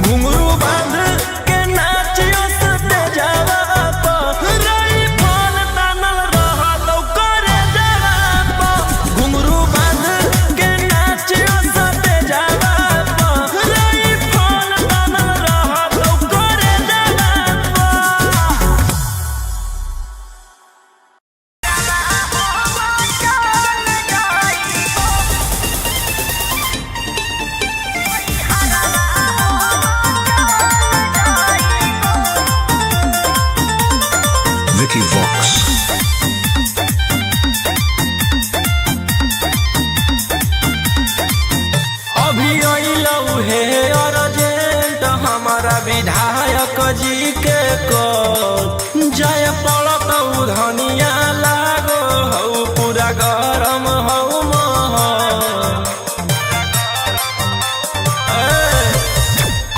घुंघरू बांध के नाचियो सते जावा तो रई फल तानल रहत करे जावा तो घुंघरू बांध के नाचियो सते जावा तो रई फल तानल रहत करे जावा Vicky Vox. अभी अइलौ हे अर्जेंट हमारा विधायक जी के कॉल जय पड़त धनिया लागो हौ पूरा गरम हौ महल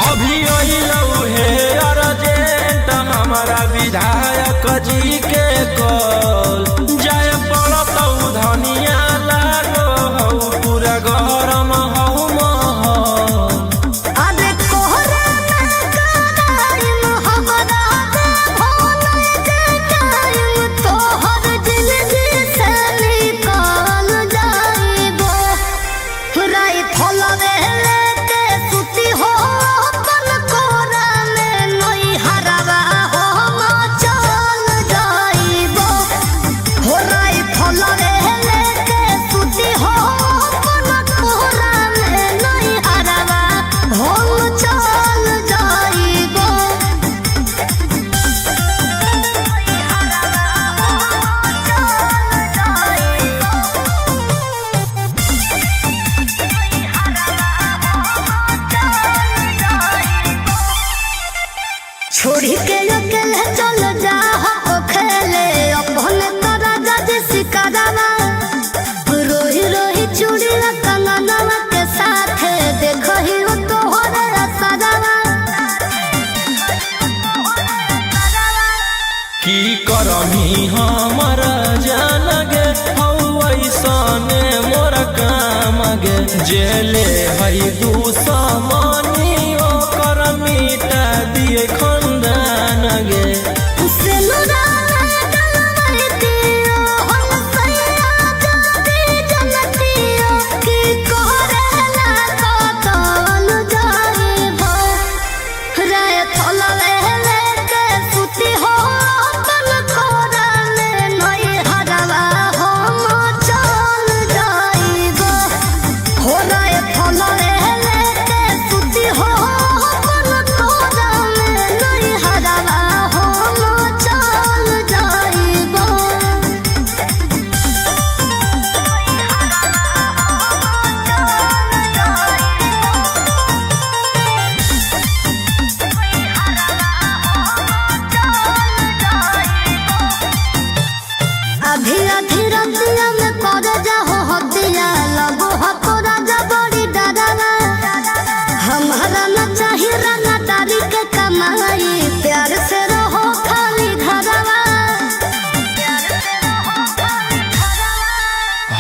अभी अइलौ हे अर्जेंट हमारा विधायक जी के कॉल जय पड़त धनिया लागो हौ पूरा गरम हौ महल अरे कोहरा में काइम हमरा दे भोले जे टाइम तोहर जिंदगी से निकाल जाइबो राई फलवे लेके सुती हो अपन कोरा में नई हरवा हो चल जाइबो हो राई फलवे लेके सुती हो अपन कोरा में नई हरवा हो चल जाइबो छोड़ी के अकेले चल जा हो खेले अपन तारा जज सिकरवा रोही रोही चूड़ी कंगनवा के साथ देखही हो तोहरे असरवा की करमी हमर जान गे हौ ऐसने मोर काम गे जेले हई दुश्मनी ओकर मिटा दिए खंदान गे सिनुरा गलवई दियो हम सैया जाती जनतियो की कोरेला कतल जाइबो राय फलवे लेके सुती हो अपन कोरा में नई हरवा हम चल जाइबो हो राय फलवे लेके सुती हो अपन कोरा में नई हरवा हम चल जाइबो आधी आधी रतिया में कर जाहो हतिया लगो हको राजा बड़ी डरावा हमारा न चाहिए रंगा तारी के कमाई प्यार से रहो खाली घरवा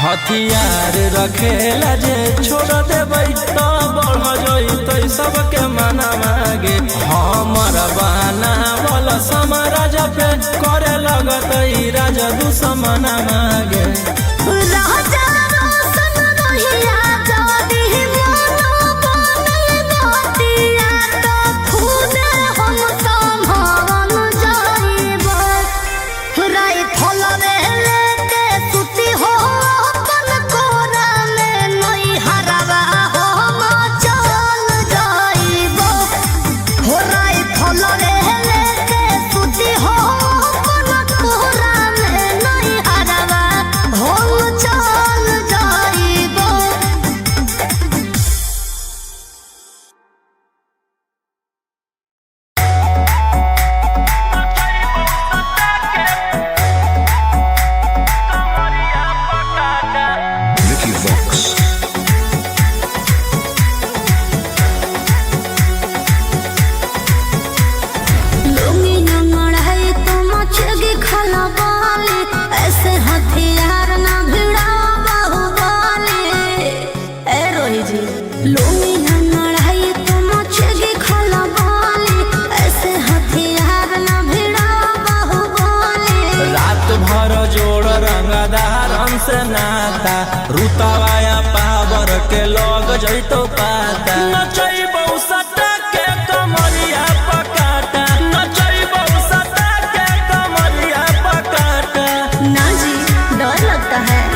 हथियार रखेला जे छोड़ देबै तो बढ़ जइतै सबके मना मागे हमर बहाना वाला समाराज पे करे लगतै राजा दुश्मन मागे राजा रोशन रहिया जदी मोनो बनल नतिया तो खुदे हम संभाल जाइबो राई फलवे लेके सुती हो अपन कोरा में नई हरवा हम चल जाइबो हो राई फलवे लेके सुती हो अपन कोरा में नई हरवा हम रुतवाया पावर के लग जैतो पाता नचैबौ सटा के कमरिया पकाटा नचैबौ सटा के कमरिया पकाटा। ना जी डर लगता है।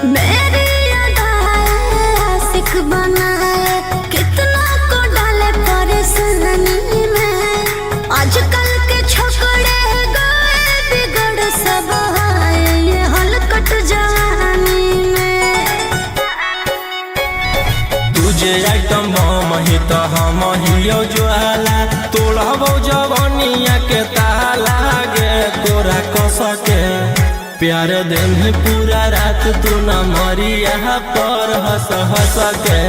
मेरी आशिक बनाए कितना को डाले परेशानी में। आजकल के छोकरे गए बिगड़ सब है ये हलकट जवानी में। तुझे आइटम मही तो हम हियो ज्वाला तोड़बौ जवनिया के ताला गे तोरा कसके प्यार दिन पूरा रात तू न मरिया पर हंस हंस के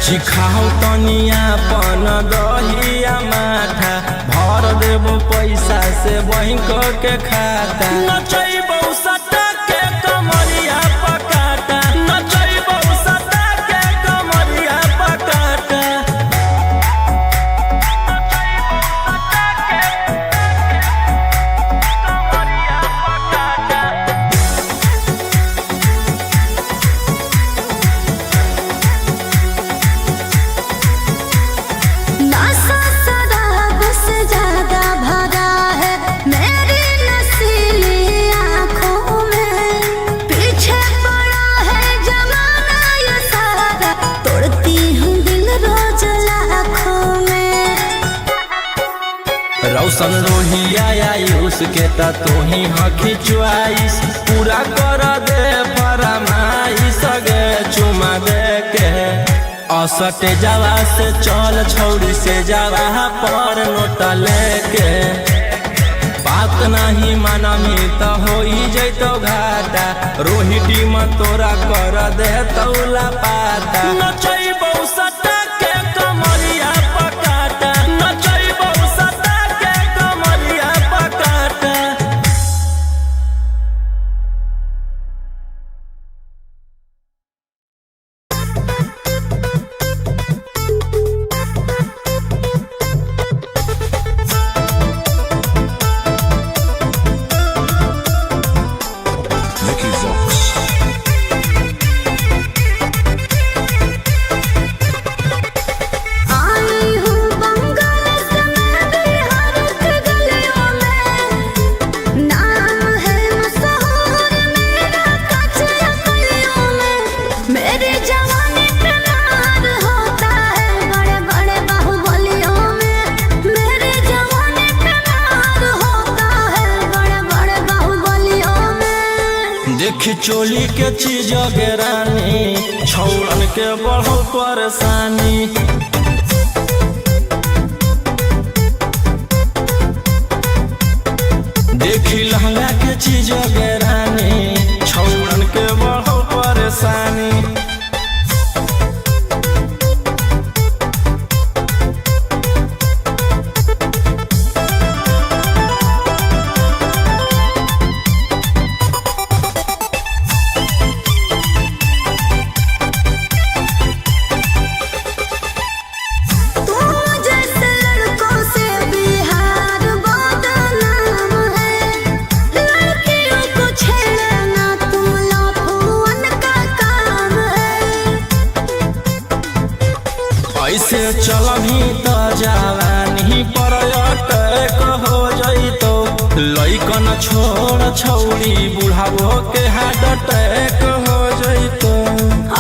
चिखाओ तनिया पन दहिया माथा भर देबो पैसा से बैंक के खाता नचैबौ सटा के कमरिया पकाटा नचैबौ सटा के कमरिया पकाटा। नशा शराब से ज्यादा भरा है मेरी नशीली आँखों में। पीछे पड़ा है जमाना ये सारा तोड़ती हूँ दिल रोज लाखों में। रौशन रोहिया आयुष के ता तू ही हकी च्वाइस पूरा कर दे फरमाइश गे चुमा दे के असटे जावा से चल छौड़ी से जावा पर नोट लेके बात नहीं मानमी तो हो जैतो घाटा रोहिटी में तोरा कर दे तौला पाता नचैबौ सटा के कमरिया पकाटा नचैबौ सटा के कमरिया पकाटा। Vicky Vox. आई हूँ बंगाल से मैं बिहार के गलियों में। नाम है मशहूर मेरा कचरा गलियों में। मेरे जवानी पे मार होता है बड़े बड़े बाहुबलियों में। मेरे जवानी पे मार होता है बड़े बड़े बाहुबलियों में। देखी चोली के चीज गे रानी छौड़न के बढ़ो परेशानी देखी लहंगा के चीज गे रानी छौड़न के बढ़ो परेशानी। तू जैसे लड़कों से बिहार बदनाम है। लड़कियों को छेड़ना तुम लफुअन का काम है। ऐसे चलही तो जवानी पर अटैक हो जैतो लइकन छोड़ छौड़ी बुढ़ावो के हार्ट अटैक हो जैतो।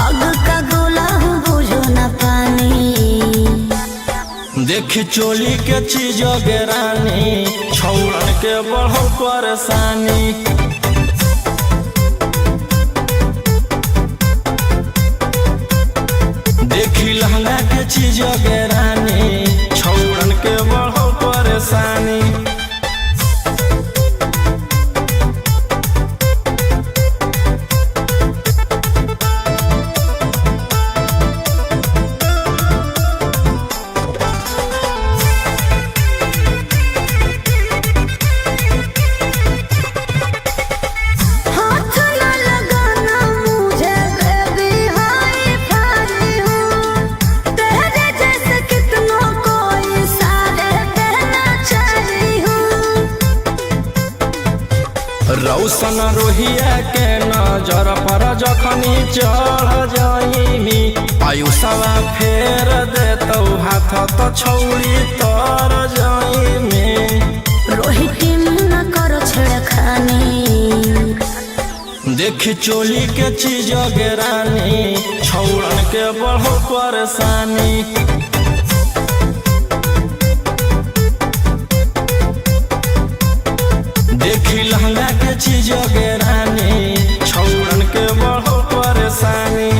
आग का गोला हूँ बुझो न पानी। देखी चोली के चीज गे रानी छौड़न के बढ़ो परेशानी देखी लहंगा के चीज गे रानी छौड़न के बढ़ो परेशानी। हाथ न लगाना मुझे बेबी हाय रौशन रोहिया के नजर पर जखनी चढ़ जाइनी आयुषवा फेर देतौ हाथ तो छौड़ी तर जाइनी रोहित न करो छेड़खानी देखी चोली के चीज गेरानी छौड़न के बढ़ो परेशानी देखी लहंगा के चीज गेरानी छौड़न के बढ़ो परेशानी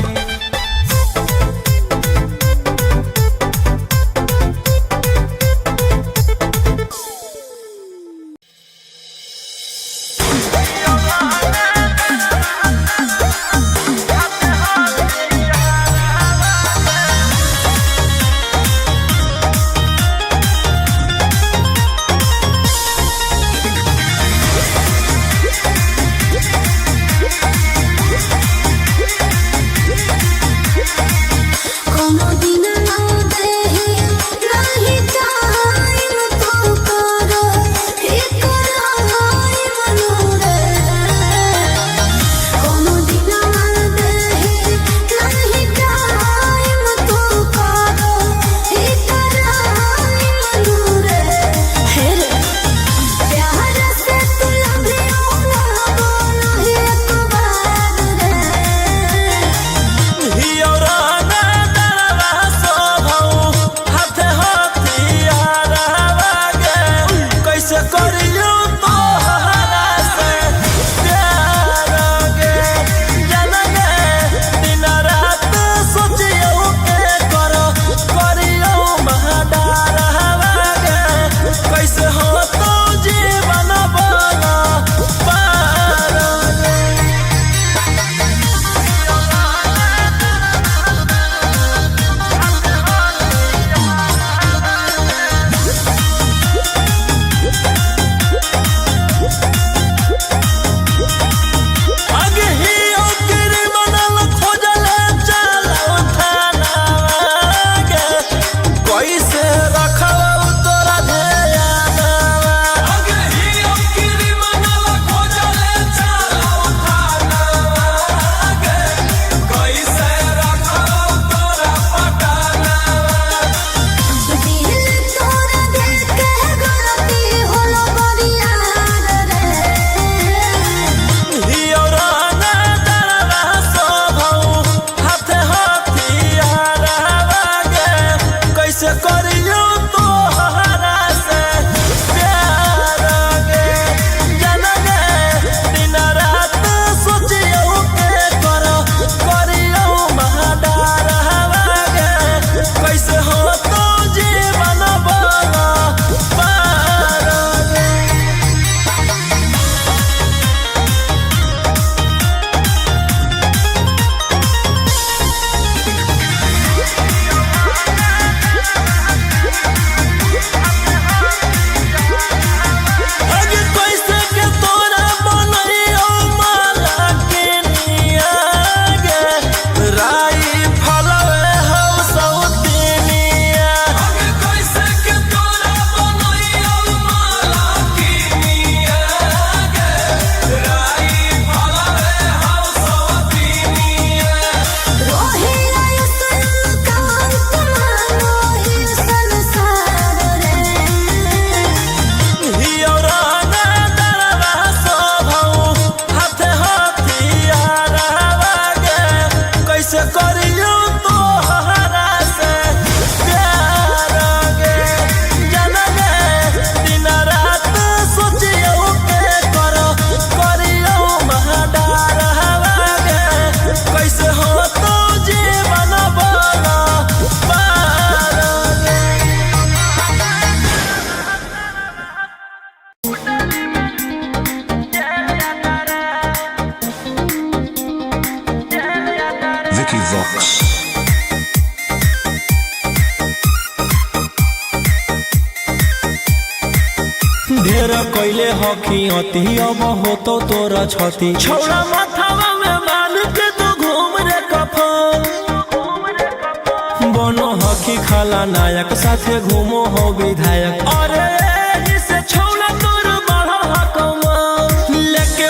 ढेर कैले हकी अति अब होतो तोरा छती छौड़ा माथावा में बांध के तू घूम रे कफन बनो हकी खाला नायक साथे घूमो हो विधायक अरे जिसे छौड़ा तोर बढ़ा हकमा लेके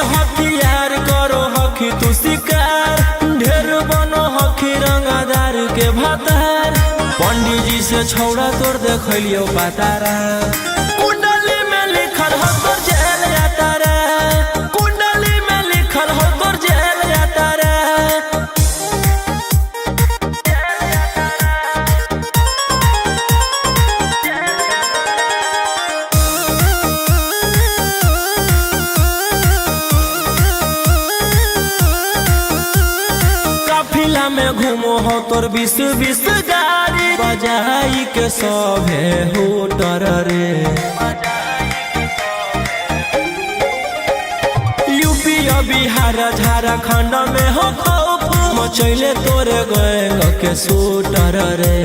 से छौड़ा तोर देखलियो पातारा कुंडली में लिखल हो तोर जेल यातारा कुंडली में लिखल हो तोर जेल यातारा काफिला में घूमो हो तोर 20 गाड़ी बजाई के सभे होटर रे यूपी बिहार झारखंड में हो खौफ मचैले तोरे गैंग के शूटर रे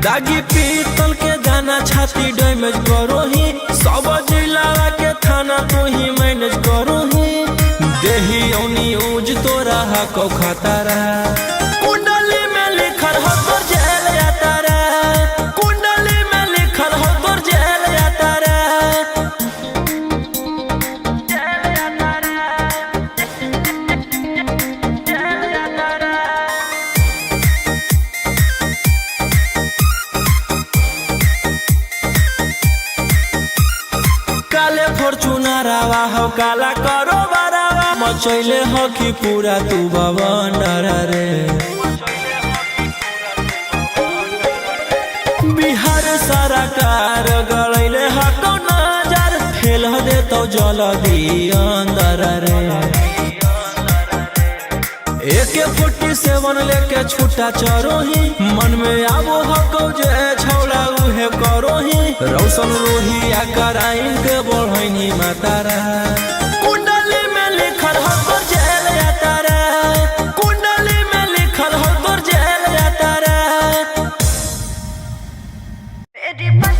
दागी पीतल के दाना छाती डैमेज करो ही सब जिला के थाना तो ही मैनेज करो ही देही औनी ऊज तोरा हको खतरा कुंडली में लिखल हो तोर जेल यातारा कुंडली में लिखल हो तोर जेल यातारा काले फॉर्चूनरवा हो काला करो बरावा मचैले हो कि पूरा तू बवंडर रे बिहार सरकार गड़ैले हको नजर फेल दे तो जल्दी अंदर रे AK-47 लेके छूटा चरोही मन में आबो हको जे छौड़ा उहे करोही रौशन रोहिया कराइन के बढ़ैनी मातारा कुंडली में लिखल हो तोर जेल यातारा कुंडली में लिखल हो तोर जेल यातारा Vicky Vox.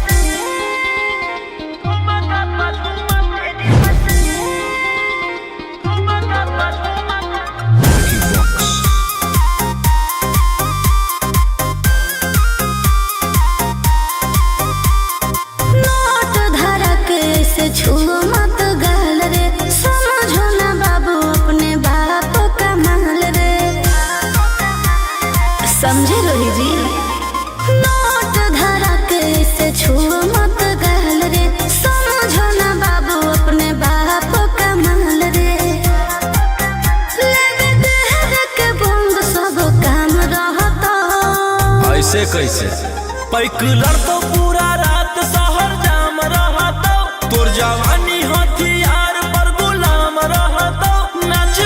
नोट धड़क से छुओ मत गाल रे समझो ना बाबू अपने बाप का माल रे समझे रोही जी नोट धड़क से छुओ मत गाल रे समझो ना बाबू अपने बाप का माल रे लेवे देहर के बंद सब काम रहता ऐसे कैसे पैकलर तो पूरा रात शहर जाम रहता तोर जवानी हथियार पर गुलाम रहता नाच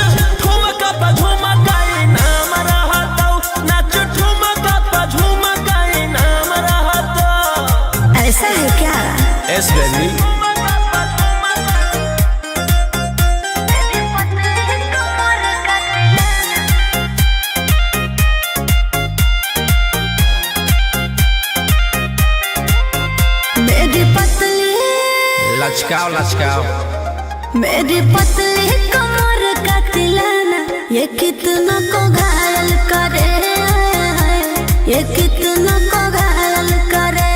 ठुमका पे झुमकाई नाम रहता नाच ठुमका पे झुमकाई नाम रहता ऐसा है क्या एस बेबी मेरी पतली लचकाओ लचकाओ मेरी पतली कमर का तिलाना ये कितना को घायल करे ये कितना को घायल करे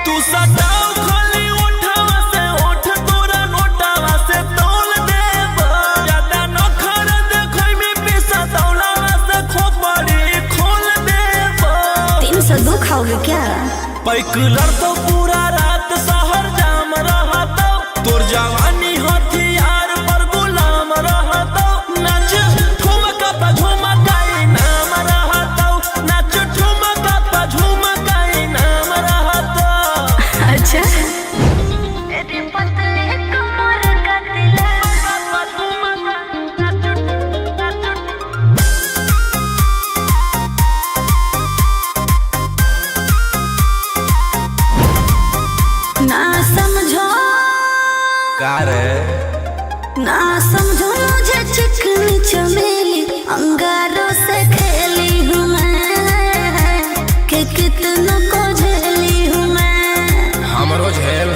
तू सटाओ खाली उठावा से उठ तोरा नोटावा से तौल देब ज्यादा नखर देखै में पैसा दौलावा से खोपड़ी खोल देब 302 खाओगे क्या पैकलर तो पूरा रात शहर जाम रहता तोर जवानी हथियार पर गुलाम रहता नाच ठुमका पे झुमकाई नाम रहता नाच ठुमका पे झुमकाई नाम रहता अच्छा मेरी पतली कमर का ना समझो का रे ना समझो मुझे चिकनी चमेली अंगारों से खेली हूँ मैं कि कितना को झेली हूँ मैं हमरो झेल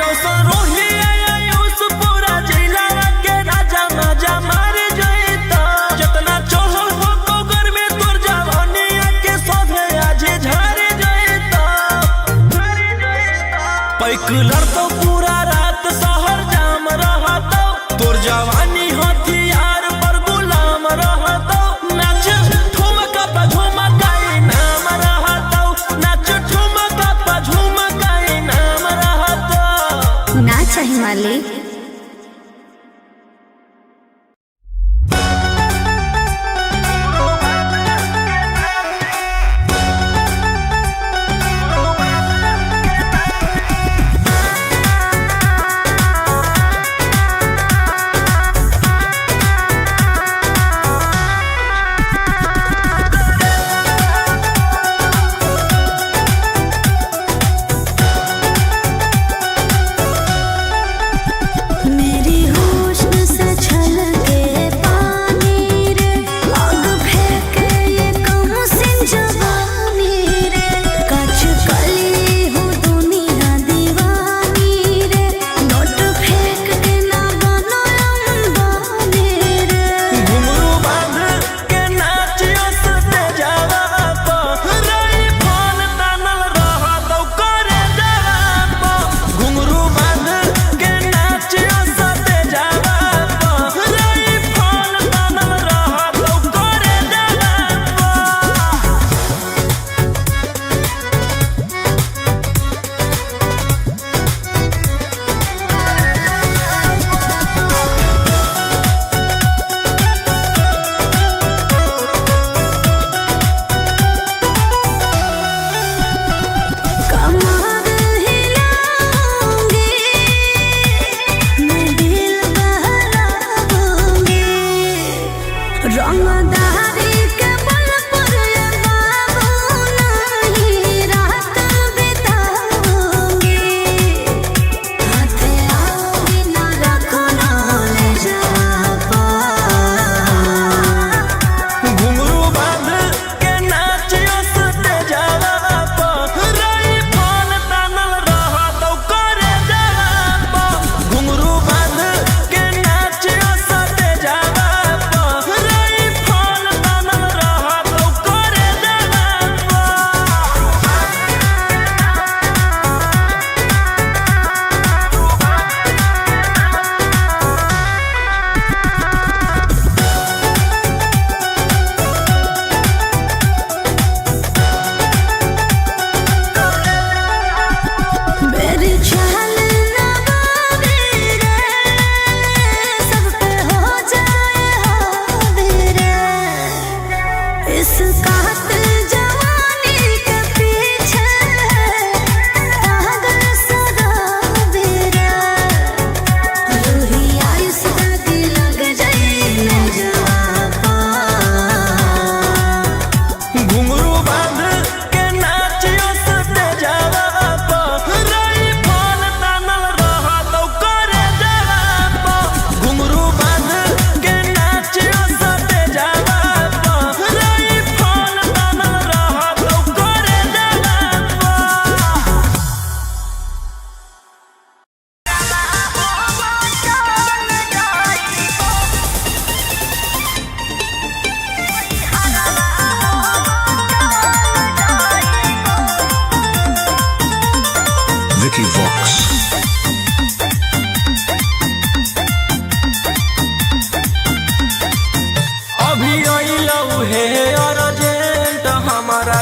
रोशन रोही आयुष पूरा जिला के राजा मजा मार जइता जितना चढ़ल हो कोगर में तोर जवानी के सोधे आज झाड़ जइता पैकलर तो पूरा रात शहर जाम रहता तोर जवानी हथियार पर गुलाम रहता नाच ठुमका पे झुमकाई संभाली।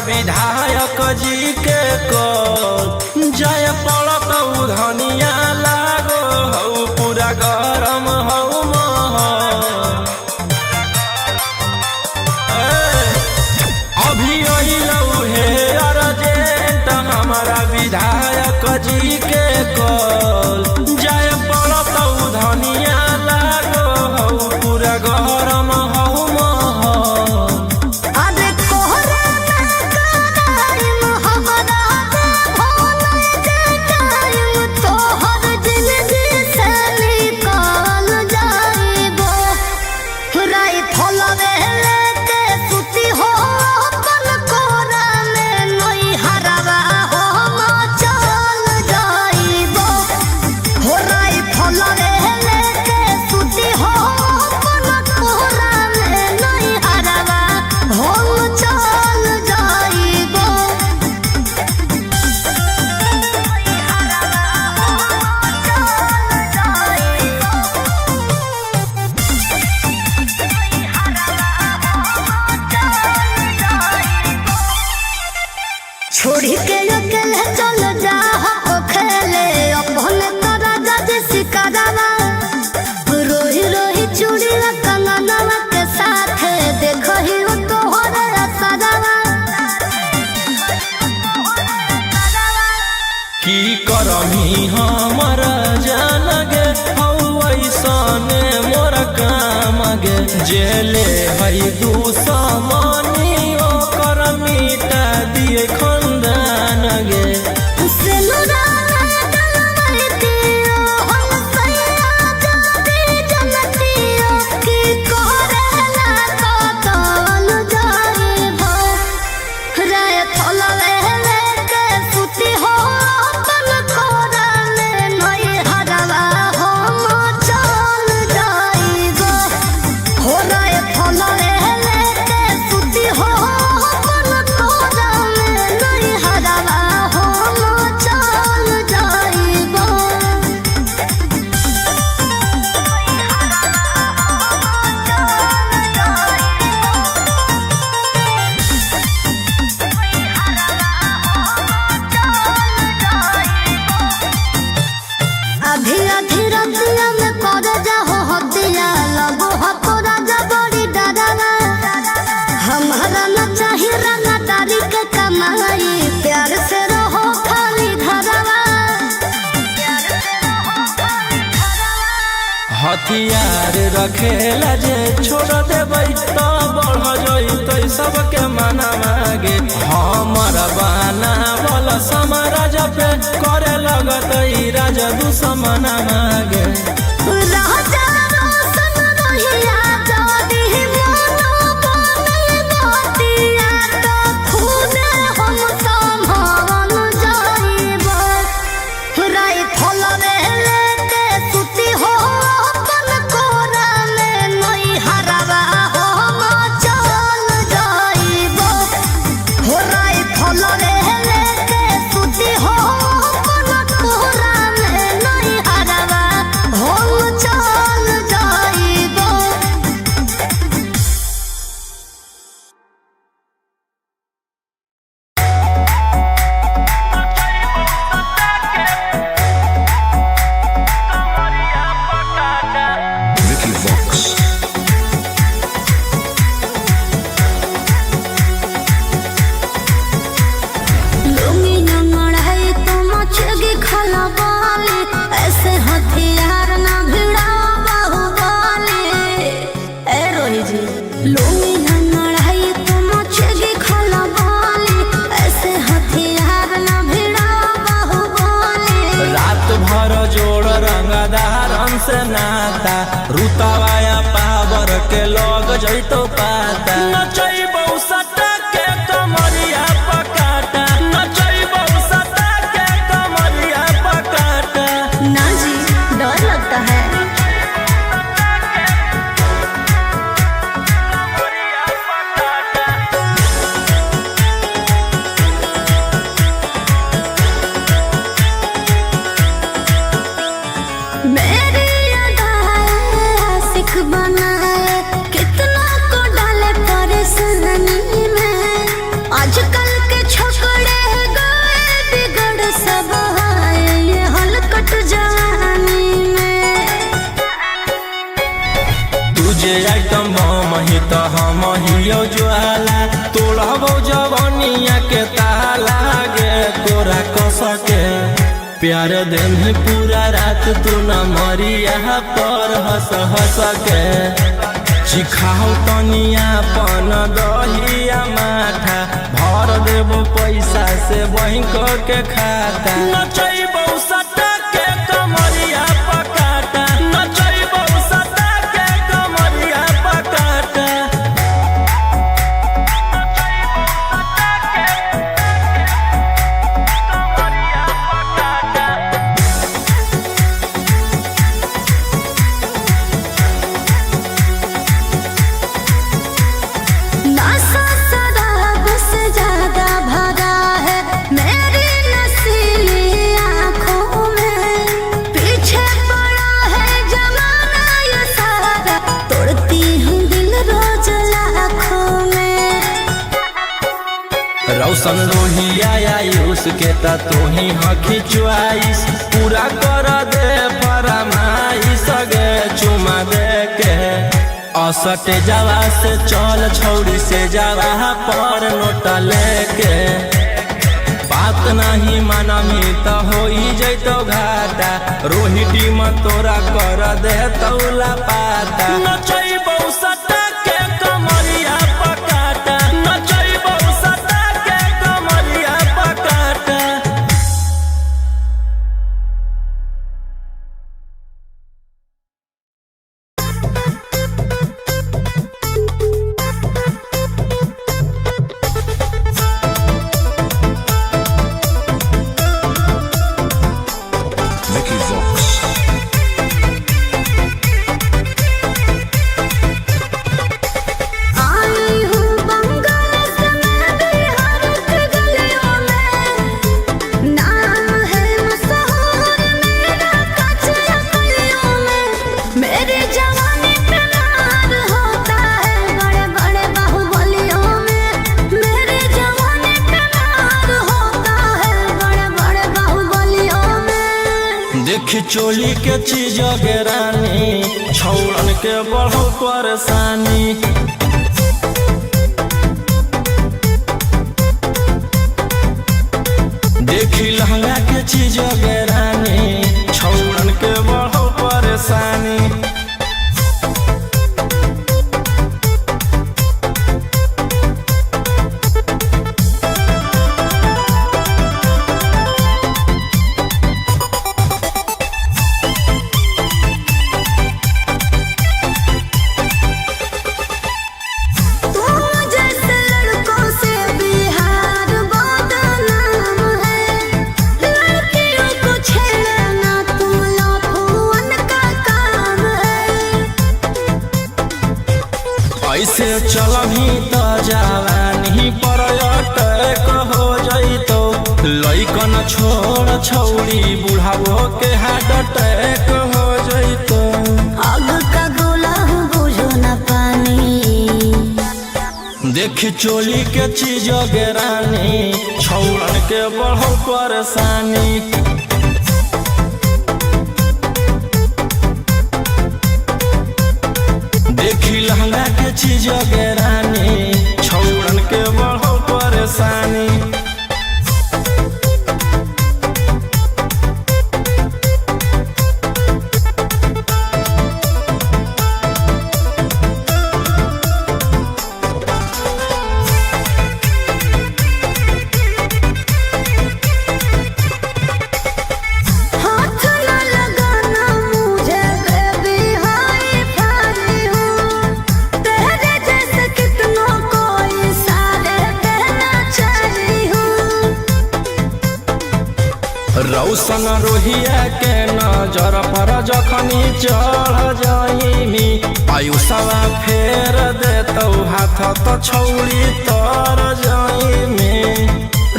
विधायक जी के को जय पड़त धनिया लागो हऊ पूरा गरम हऊ अभी अइलऊ हे अर्जेंट हमारा विधायक जी के कॉल जय पड़त धनिया लागो हऊ पूरा गरम हऊ की करमी हमर जान गे ऐसने मोर काम गे जेले है दुश्मनी ओकर मिटा दिए खंदान गे हथियार रखेला जे छोड़ देबै तो बढ़ जइतै सबके मना मागे हमर बाना बल समाराज पे करे लगतै राज दुश्मन मागे से नाता रुतावाया पावर के लोग जइतो पाता नचैबौ सटा के कमरिया पकाटा नचैबौ सटा के कमरिया पकाटा ना जी डर लगता है आइटम मही तो हम हियो ज्वाला तोड़बो जवनिया के ताला गे तोरा कसके प्यार दिन पूरा रात तू न मरिया पर हंस हंस के सिखाओ तनिया पन दहिया माथा भर देबो पैसा से बैंक के खाता नचैबो सटा के कमरिया पकाटा नचैबो सटा के कमरिया पकाटा रौशन रोहिया आयुष के ता तोही हखी च्वाइस पूरा कर दे फरमाइश गे चुमा दे के असटे जावा से चल छौड़ी से जावा पर नोट लेके बात नहीं मानमी त होई जैतो घाटा रोहिटी में तोरा कर दे तौला पाता नचई बहुसता के कमरिया पकाटा नचई बहुसता के कमरिया पकाटा। Mickey Vox. आई हूँ बंगाल से मैं बिहार के गलियों में, नाम है मशहूर मेरा कचरा गलियों में। मेरी जवानी पे नार होता है बड़े बड़े बाहुबलियों में। मेरी जवानी पे नार होता है बड़े बड़े बाहुबलियों में। देख चोली के चीज गे रानी छौड़न के बढ़ो परेशानी देखी लहंगा के चीज गे रानी छौड़न के बढ़ो परेशानी। तू जैसे लड़कों से बिहार बदनाम है। लड़कियों को छेड़ना तुम लफुअन का काम है। ऐसे चलही त जवानी पर अटैक हो जइतो लइकन छोड़ छौड़ी बुढ़ावो के हार्ट अटैक हो जइतो। आग का गोला हूँ बुझो न पानी। देख चोली के चीज गे रानी छौड़न के बढ़ो परेशानी देखी लहंगा के चीज गे रानी छौड़न के बढ़ो परेशानी। हाथ न लगाना मुझे बेबी हाई फाई हूँ। तेरे जैसे कितनों को इशारे कहना चाहिए हूँ। रौशन रोहिया के नजर पर जखनी चढ़ जाइमी आयुषवा फेर देतौ हाथ तो छौड़ी तर जाइमी।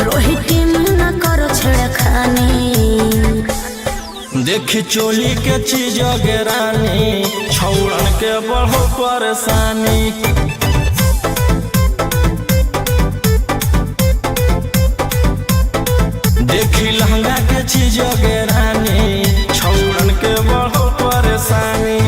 रोहिती में न करो छेड़खानी। देख चोली के चीज गे रानी छौड़न के बढ़ो परेशानी देखी लहंगा के चीज गे रानी छौड़न के बढ़ो परेशानी।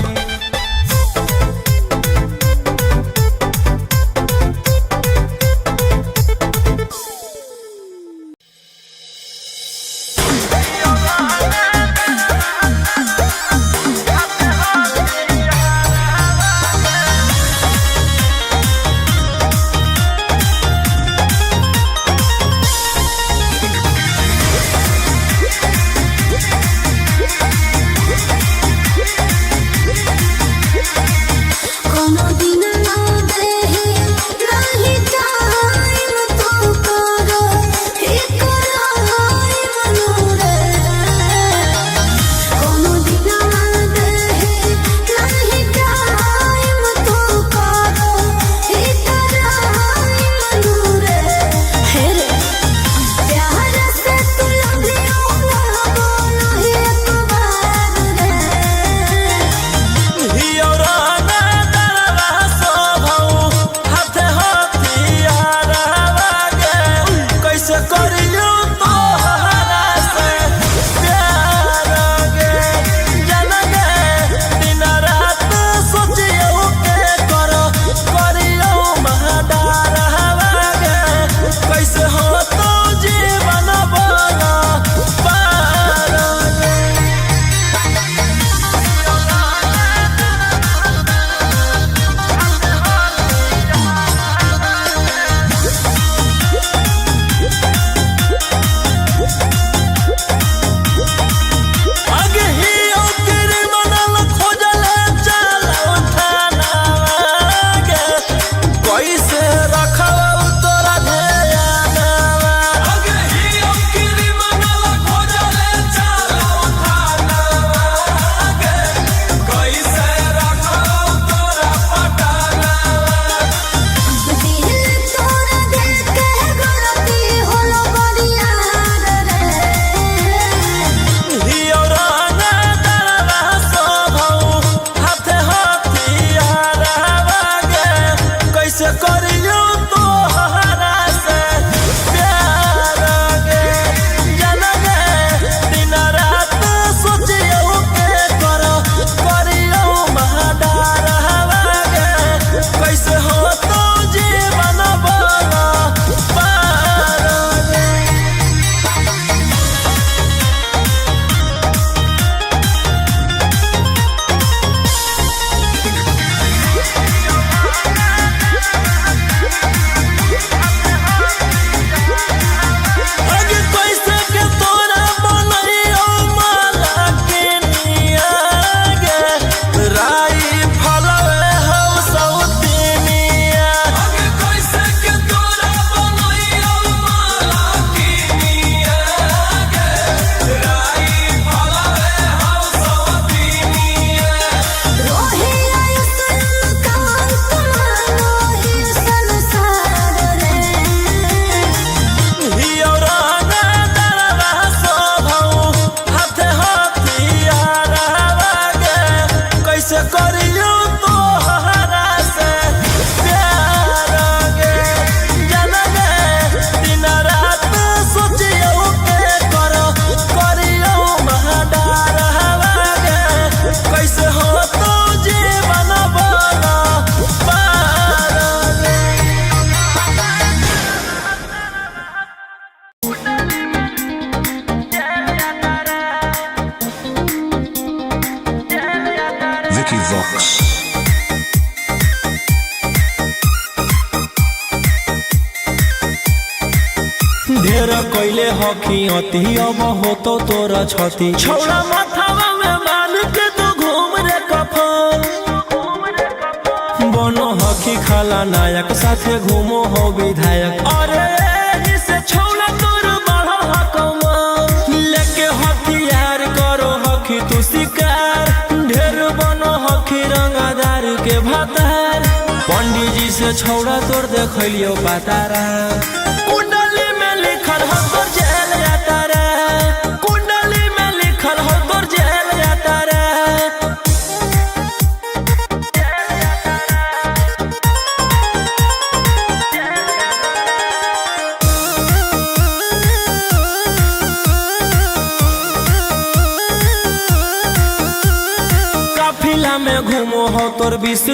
Vicky Vox. ढेर कैले हकी अति अब होतो तोरा छती छौड़ा माथावा में बांध के तू घूम रे कफन बनो हकी खाला नायक साथे घूमो हो विधायक अरे एही से छौड़ा तोर बढ़ो हकमा लेके हथियार करो हकी तू शिकार ढेर बनो हकी रंगादार के भातार पंडित जी से छौड़ा तोर देखलियो पातारा में घूमो हो तोर बीस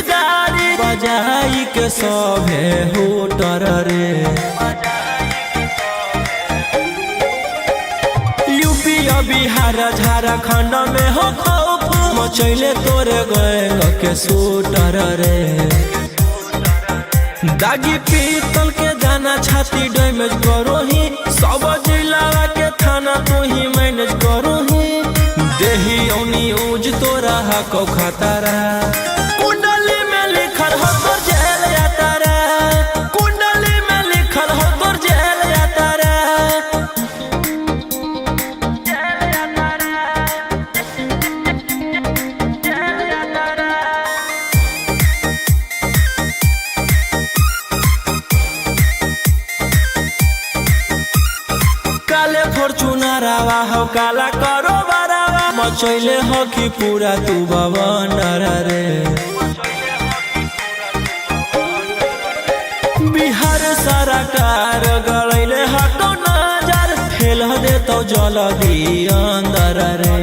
गाड़ी बजाई के सभे होटर रे यूपी बिहार झारखंड में हो खौफ मचैले तोरे गैंग के शूटर रे दागी पीतल के दाना छाती डैमेज करो ही सब जिला के थाना तो ही मैनेज करो ही देही औनी ऊज तोरा हको खतरा कुंडली में लिखल हो तोर जेल यात्रा कुंडली में लिखल हो तोर जेल यात्रा काले फॉर्च्यूनर आवा हो काला करो मचैले हो कि पूरा तू बवंडर रे बिहार सरकार गलैले हटो नजर फेल दे तो जल्दी अंदर रे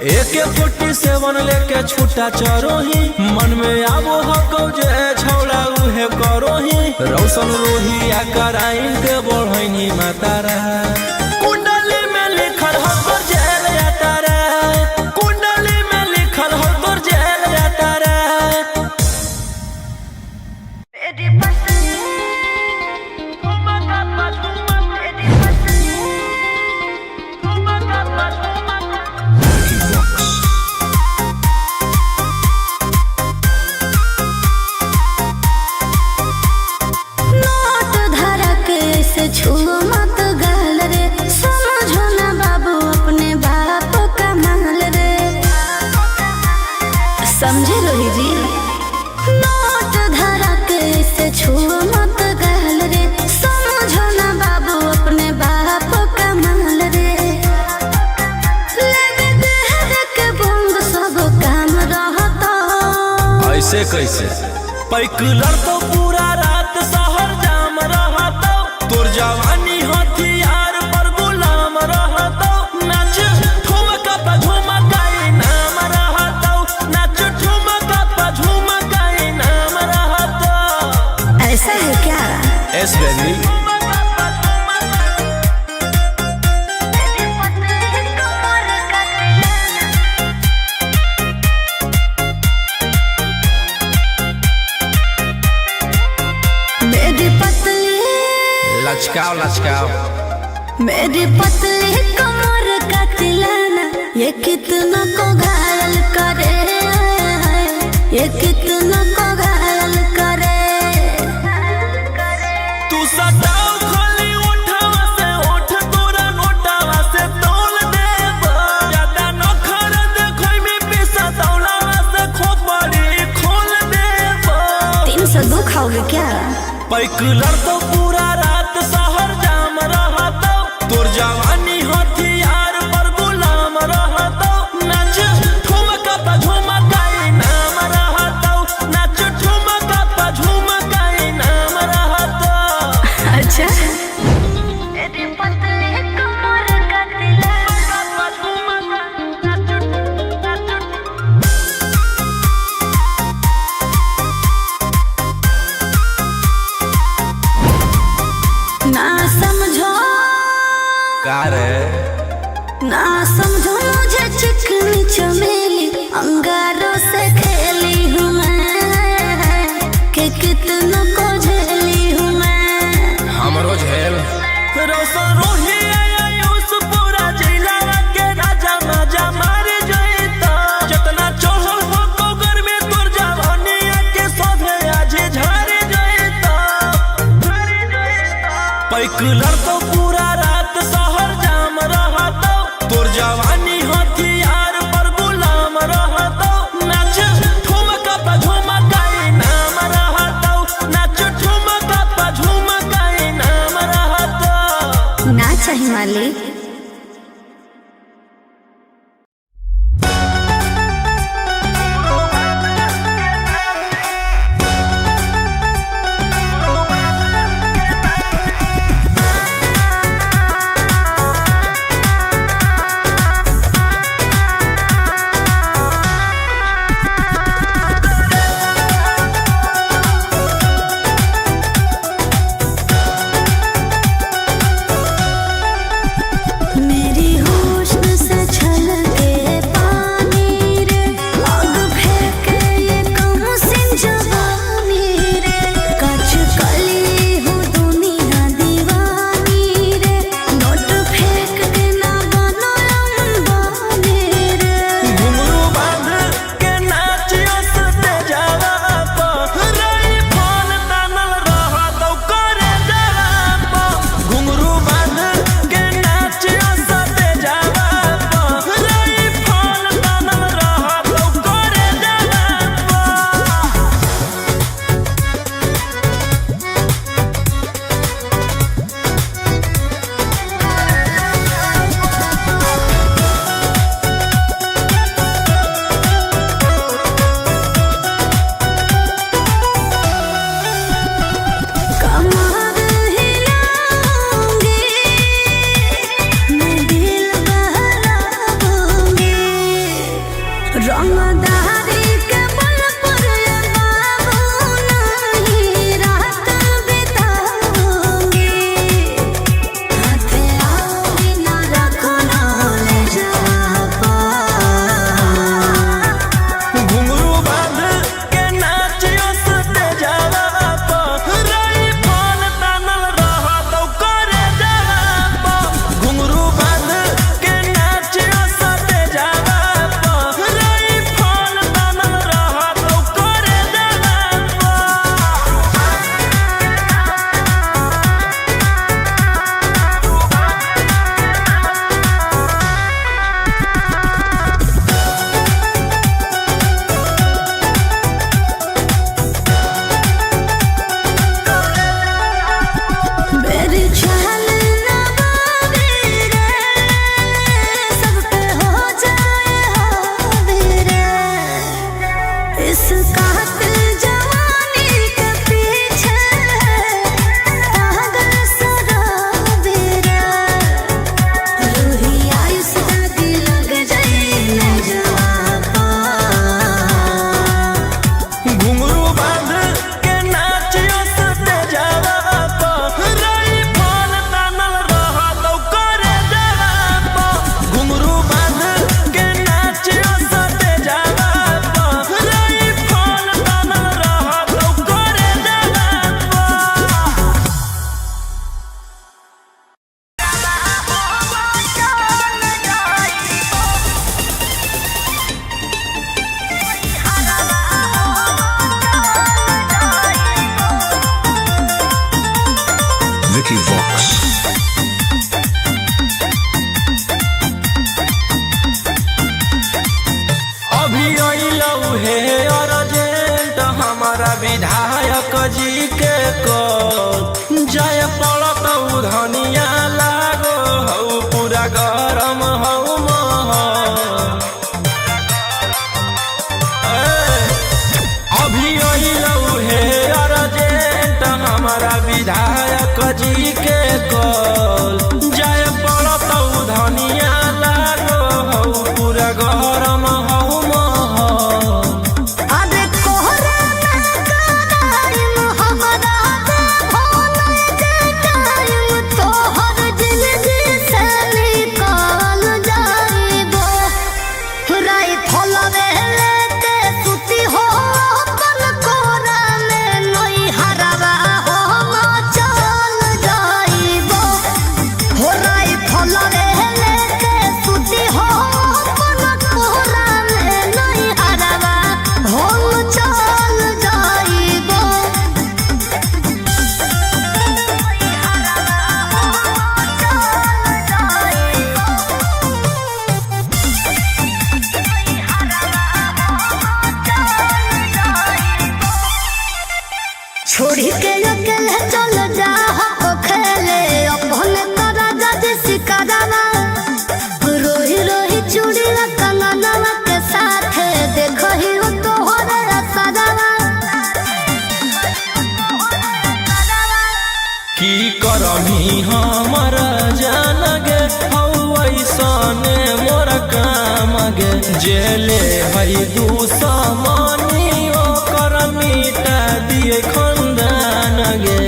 AK-47 लेके छूटा चरोही मन में आबो हको जे छौड़ा उहे करोही रौशन रोहिया कराइन के बढ़ैनी मातारा समझे रोही जी नोट धरा के से छुओ मत गहल रे समझो ना बाबू अपने बाप का महल रे लेवे देहर के बंग सब काम रहता ऐसे कैसे पैकुलर तो पूरा रात शहर जाम रहता तोर जवानी हथियार पर गुलाम रहता नाच ठुमका पे झुमकाई नाम रहता नाच ठुमका पे झुमकाई नाम रहता ऐसा है क्या एस बेबी लचकाओ लचकाओ मेरी पतली कमर का तिलाना ये कितना को घायल करे ये कितना को घायल करे तू सताओ खाली उठावा से उठ तोरा नोटावा से तोल देब ज्यादा न खर देखोई में पैसा तौलावा से खोपड़ी खोल देब 302 खाओगे क्या पैकुलर तो पूरा रात शहर जाम रहता तोर जवानी हथियार पर गुलाम रहता नाच ठुमका पे झुमकाई नाम रहता नाच ठुमका पे झुमकाई नाम रहता अच्छा मेरी पतली कमर का का रे ना समझो मुझे चिकनी चमेली, अंगारों से खेली हूँ मैं, कि कितनों को झेली हूँ मैं। हमरो झेल रोशन रोही आयुष पूरा जिला के राजा मजा मार जइता, जितना चढ़ल हो तो घर में तोर जवानी के सोधे आज झर जइता। पैक लड़तो पूरा रात शहर जाम रहतो, तोर जवानी हथियार पर गुलाम रहतो। नाच ठुमका पे झुमकाई नाम रहतो, नाच ठुमका पे झुमकाई नाम रहतो। ना चाहिए मालिक। विधायक जी के को जय पड़त धनिया लागो हऊ पूरा गरम हऊ अभी अइलऊ हे अर्जेंट हमारा विधायक जी के को जय पड़त धनिया लागो हऊ पूरा गरम हऊ तो हर जिंदगी से निकाल जा। जाने मोर काम गे जेले हई दुश्मनी ओकर मिटा दिए खंदान गे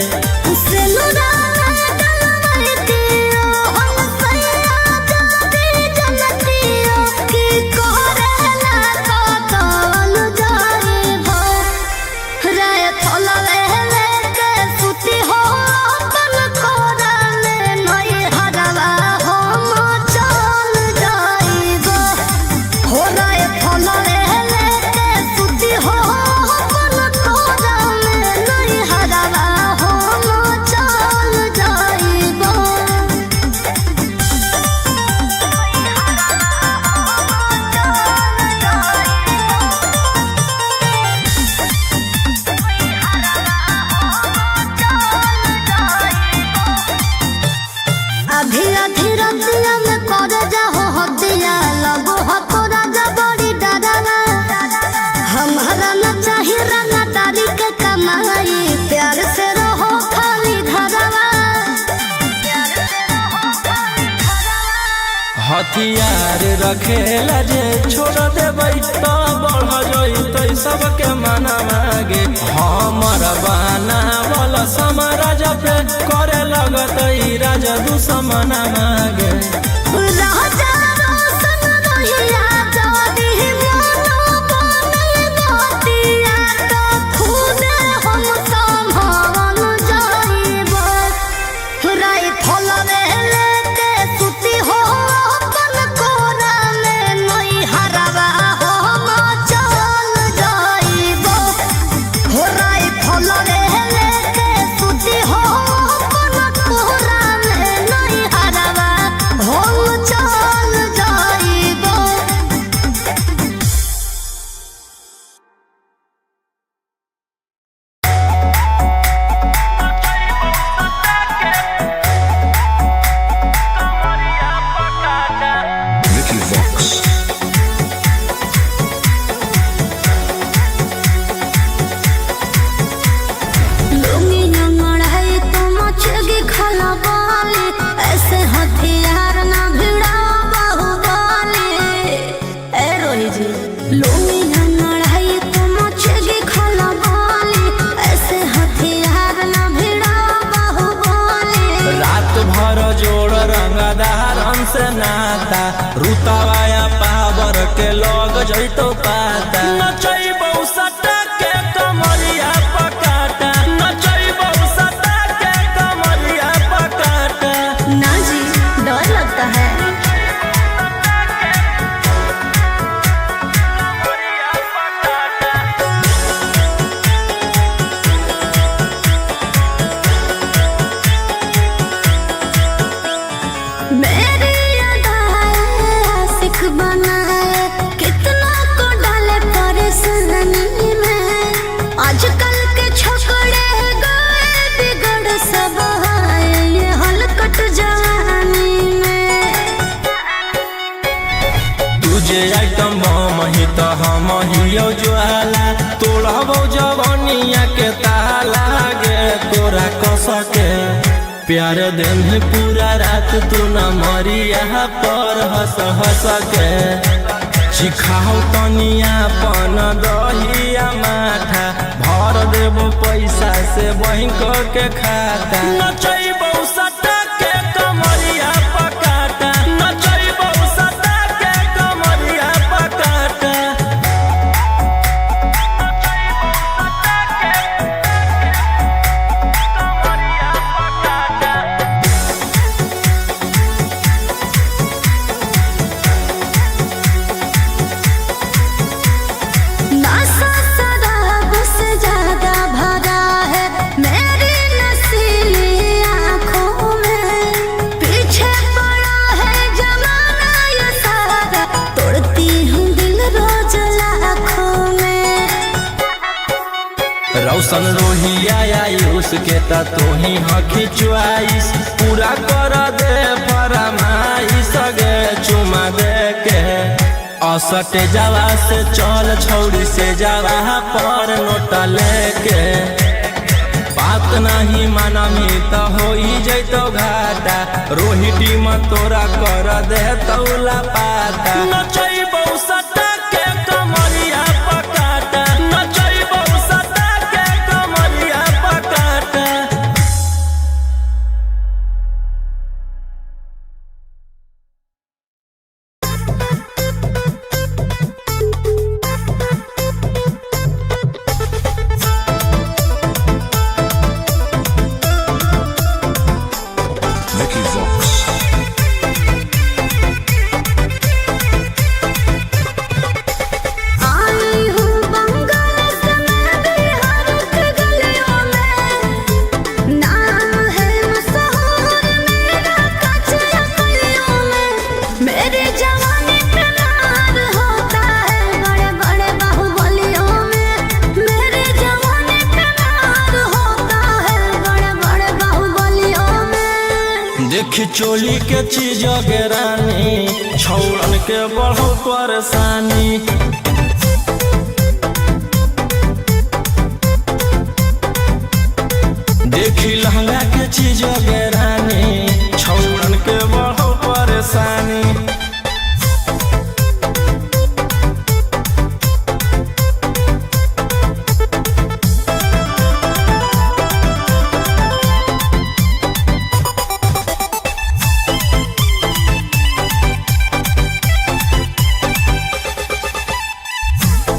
हथियार रखेला जे छोड़ देबै तो बढ़ जइतै सबके मना मागे हमर बाना वाला समाराज पे करे लगतै राज दुश्मन मागे से नाता रुतवाया पावर के लग जइतो पाता नचैबौ सटा के कमरिया पकाटा नचैबौ सटा के कमरिया पकाटा ना जी डर लगता है आजकल के छोकरे गए बिगड़ सब ये हलकट जवानी में तुझे आइटम बम ही तो हम हियो ज्वाला तोड़बो जवानिया के ताला गे तोरा कस के प्यार दिन पूरा रात तू न मरिया पर हंस हंस के सिखाओ तनिया पन दहिया माथा भर देबो पैसा से बैंक के खाता नचैबौ सटा के कमरिया पकाटा नचैबौ सटा के कमरिया पकाटा रौशन रोहिया आयुष के ता तोही हखी चुआइस पूरा कर दे फरमाइश गे चुमा दे के असटे जावा से चल छौड़ी से जावा पर नोट लेके बात बात नहीं मानमी त होई जैतो घाटा रोहिटी में तोरा कर दे तौला पाता नचैबौ सटा के कमरिया पकाटा नचैबौ सटा के कमरिया पकाटा। Vicky Vox. आई हूँ बंगाल से मैं बिहार के गलियों में, नाम है मशहूर मेरा कचरा गलियों में। मेरी जवानी पे नार होता है बड़े बड़े बाहुबलियों में, मेरी जवानी पे नार होता है बड़े बड़े बाहुबलियों में। देख चोली के चीज गे रानी छौड़न के बढ़ो परेशानी देखी लहंगा के चीज गे रानी छौड़न के बढ़ो परेशानी।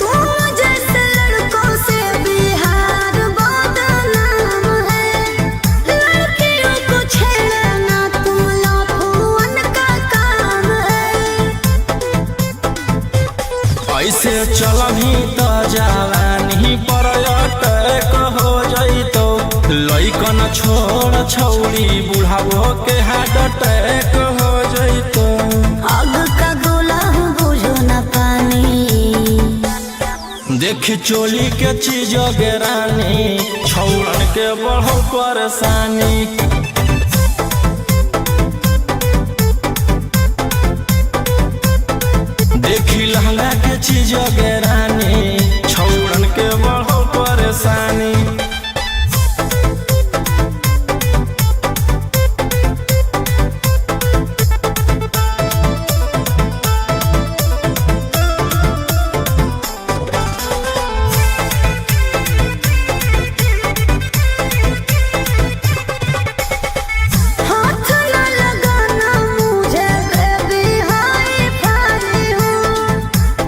तुम जैसे लड़कों से बिहार बदनाम है, लड़कियों को छेड़ना तुम लफुअन का काम है। ऐसे चलही त जवानी पर अटैक हो जइतो लइकन छोड़ छौड़ी बुढ़ावो के हार्ट अटैक हो जइतो। आग का गोला हूँ बुझो न पानी, देख चोली के चीज गे रानी छौड़न के बढ़ो परेशानी देखी लहंगा के चीज गे रानी छौड़न के बढ़ो परेशानी। हाथ न लगाना मुझे बेबी हाई फाई हूँ,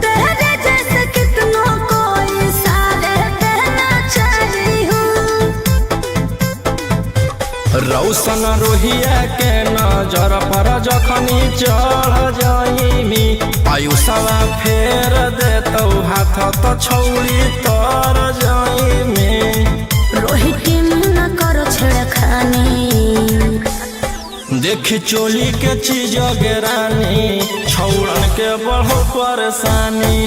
तेरे जैसे कितनों को इशारे देना चाहिए हूँ। रौशन रोहिया के नजर पर जखनी चढ़ जाइमी आयुषवा फेर देतौ हाथ त छौड़ी तर जाइमी। रोहिती न करो छेड़खानी, देख चोली के चीज गे रानी छौड़न के बढ़ो परेशानी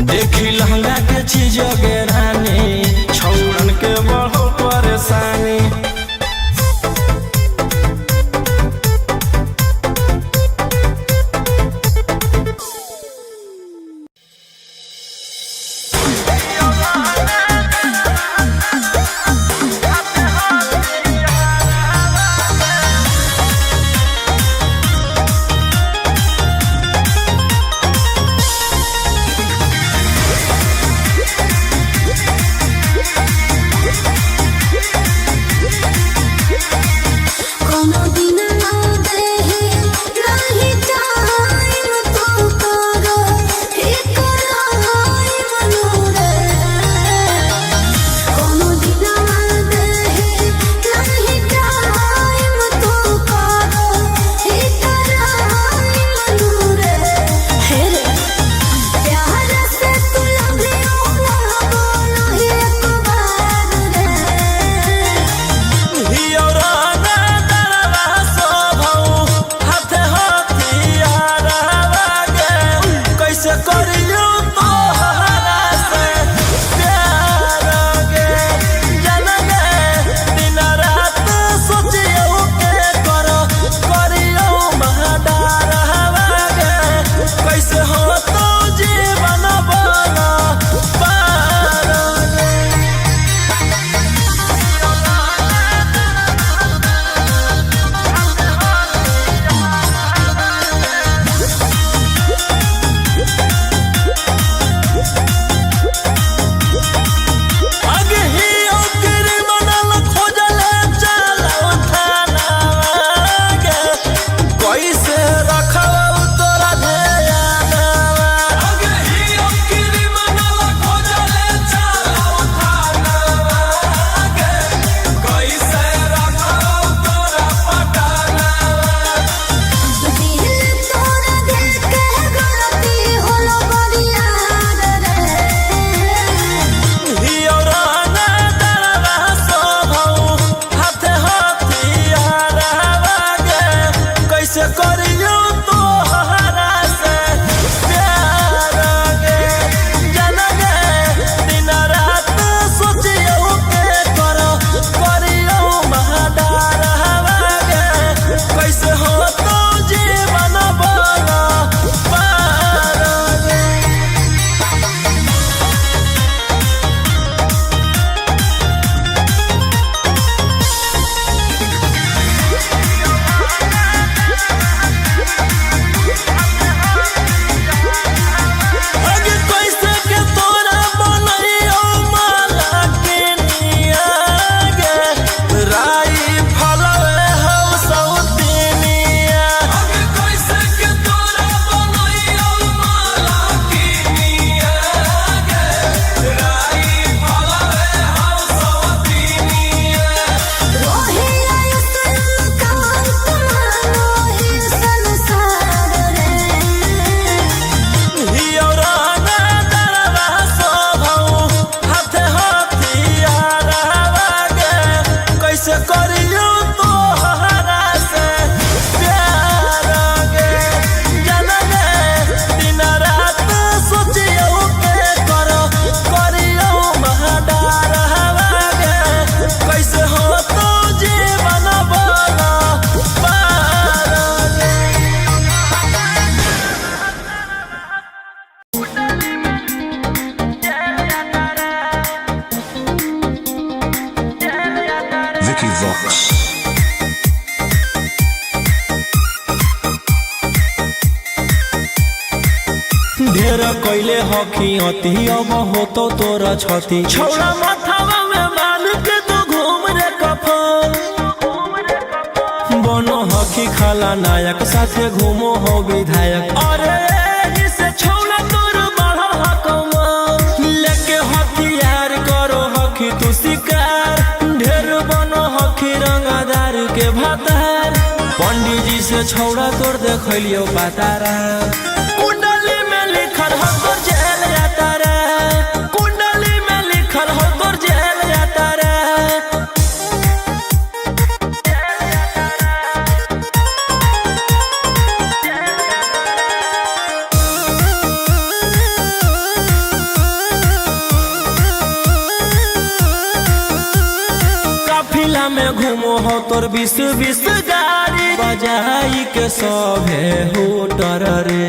देखी लहंगा के चीज गे रानी छौड़न के बढ़ो परेशानी। Vicky Vox. ढेर कैले हकी अति अब होतो तोरा छती छौड़ा माथावा में बांध के तू घूम रे कफन बनो हकी खाला नायक साथे घूमो हो विधायक अरे इसे छौड़ा तोर बढ़ल हकमा लेके हथियार करो हकी तू शिकार ढेर बनो हकी रंगदार के भातार पंडित जी से छौड़ा तोर देखलियो पातारा कुंडली में लिखल हो तोर जेल जाता रे कुंडली में लिखल हो तोर जेल जाता रे काफिला में घूमो हो तोर 20 गाड़ी बजाई के सभे होटर रे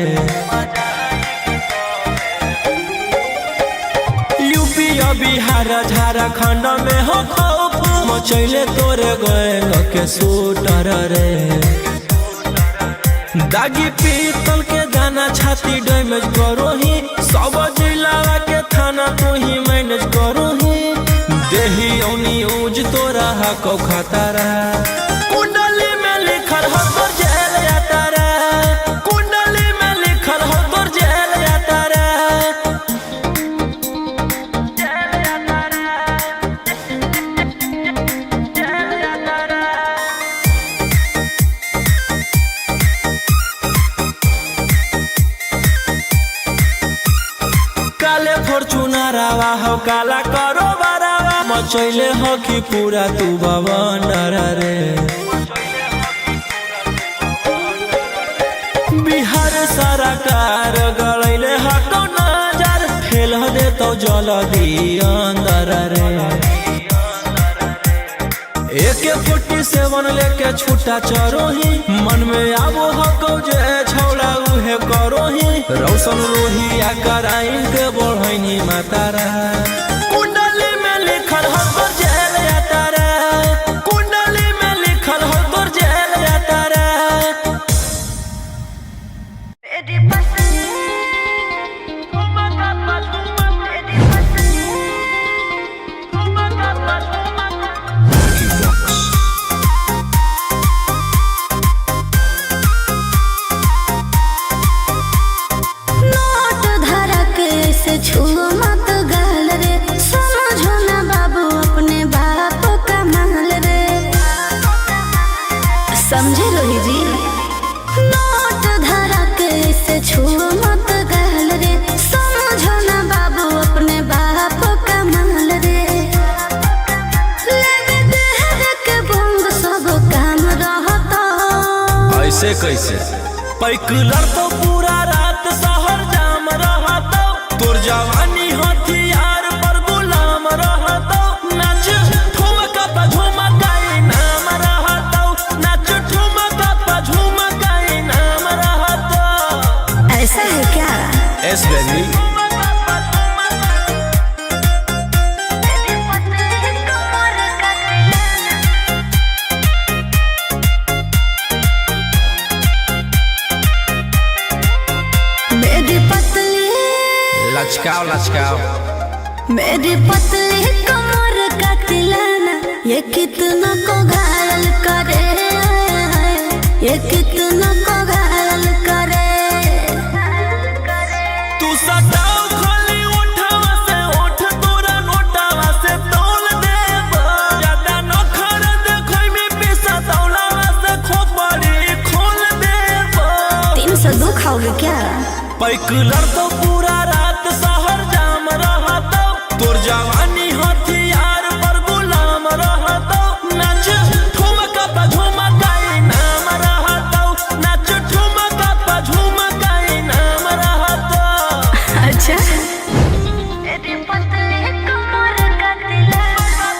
यूपी बिहार झारखंड में हो खौफ मचैले तोरे गैंग के शूटर रे दागी पीतल के दाना छाती डैमेज करो ही सब जिला के थाना तो ही मैनेज करो ही देही औनी ऊज तोरा हको खतरा कुंडली में लिखल हो तोर जेल जाता रे कुंडली में लिखल हो तोर जेल जाता रे काले फॉर्च्यूनरवा हो काला करो बरावा मचैले हो कि पूरा तू बवंडर रे बिहार सरकार गलैले हटो नजर फेल दे तो जल्दी अंदर रे AK-47 लेके छूटा चरोही मन में आबो हको जे छौड़ा उहे करोही रौशन रोहिया कराइन के बढ़ैनी मातारा कुंडली में लिखल हो तोर जेल जाता रे कुंडली में लिखल हो तोर जेल जाता रे Vicky Vox. नोट धरा के से छुओ मत गाल रे समझो ना बाबू अपने बाप का माल रे समझे रोही जी नोट धरा के से छुओ मत गाल रे समझो ना बाबू अपने बाप का माल रे लेवे देहर के बंग सब काम रहता ऐसे कैसे पैक लड़तो पूरा रात शहर जाम रहतो तोर जवानी हथियार पर गुलाम रहतो नाच ठुमका पे झुमकाई नाम रहतो नाच ठुमका पे झुमकाई नाम रहतो ऐसा है क्या एस बेबी मेरी पतली लचकाओ लचकाओ मेरी पतली कमर का तिलाना ये कितना को घायल करे ये कितना को घायल करे तू सटाओ खाली उठावा से उठ तोरा नोटावा से तोल देब ज्यादा नखर देखै में पैसा तौलावा से खोपड़ी खोल देब 302 खाओगे क्या पैक लड़तो पूरा रात शहर जाम रहतो तोर जवानी हथियार पर गुलाम रहतो नाच ठुमका पे झुमकाई नाम रहतो नाच ठुमका पे झुमकाई नाम रहतो अच्छा मेरी पतली कमर का तिलाना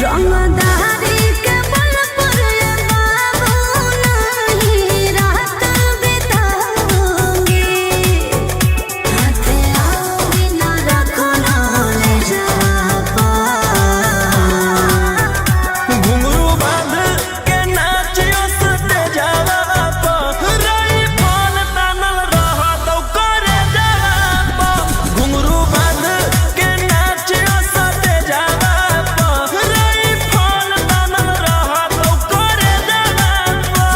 रंगदारी के बल पर ये बाबू नहीं रात बिताऊंगी हाथे आओगी ना रखो ना ले जापा घुंघरू बांध के नाचियो सते जावा पा रई फल तानल रहा तो करे जावा पा घुंघरू बांध के नाचियो सते जावा पा रई फल तानल रहा तो करे जावा पा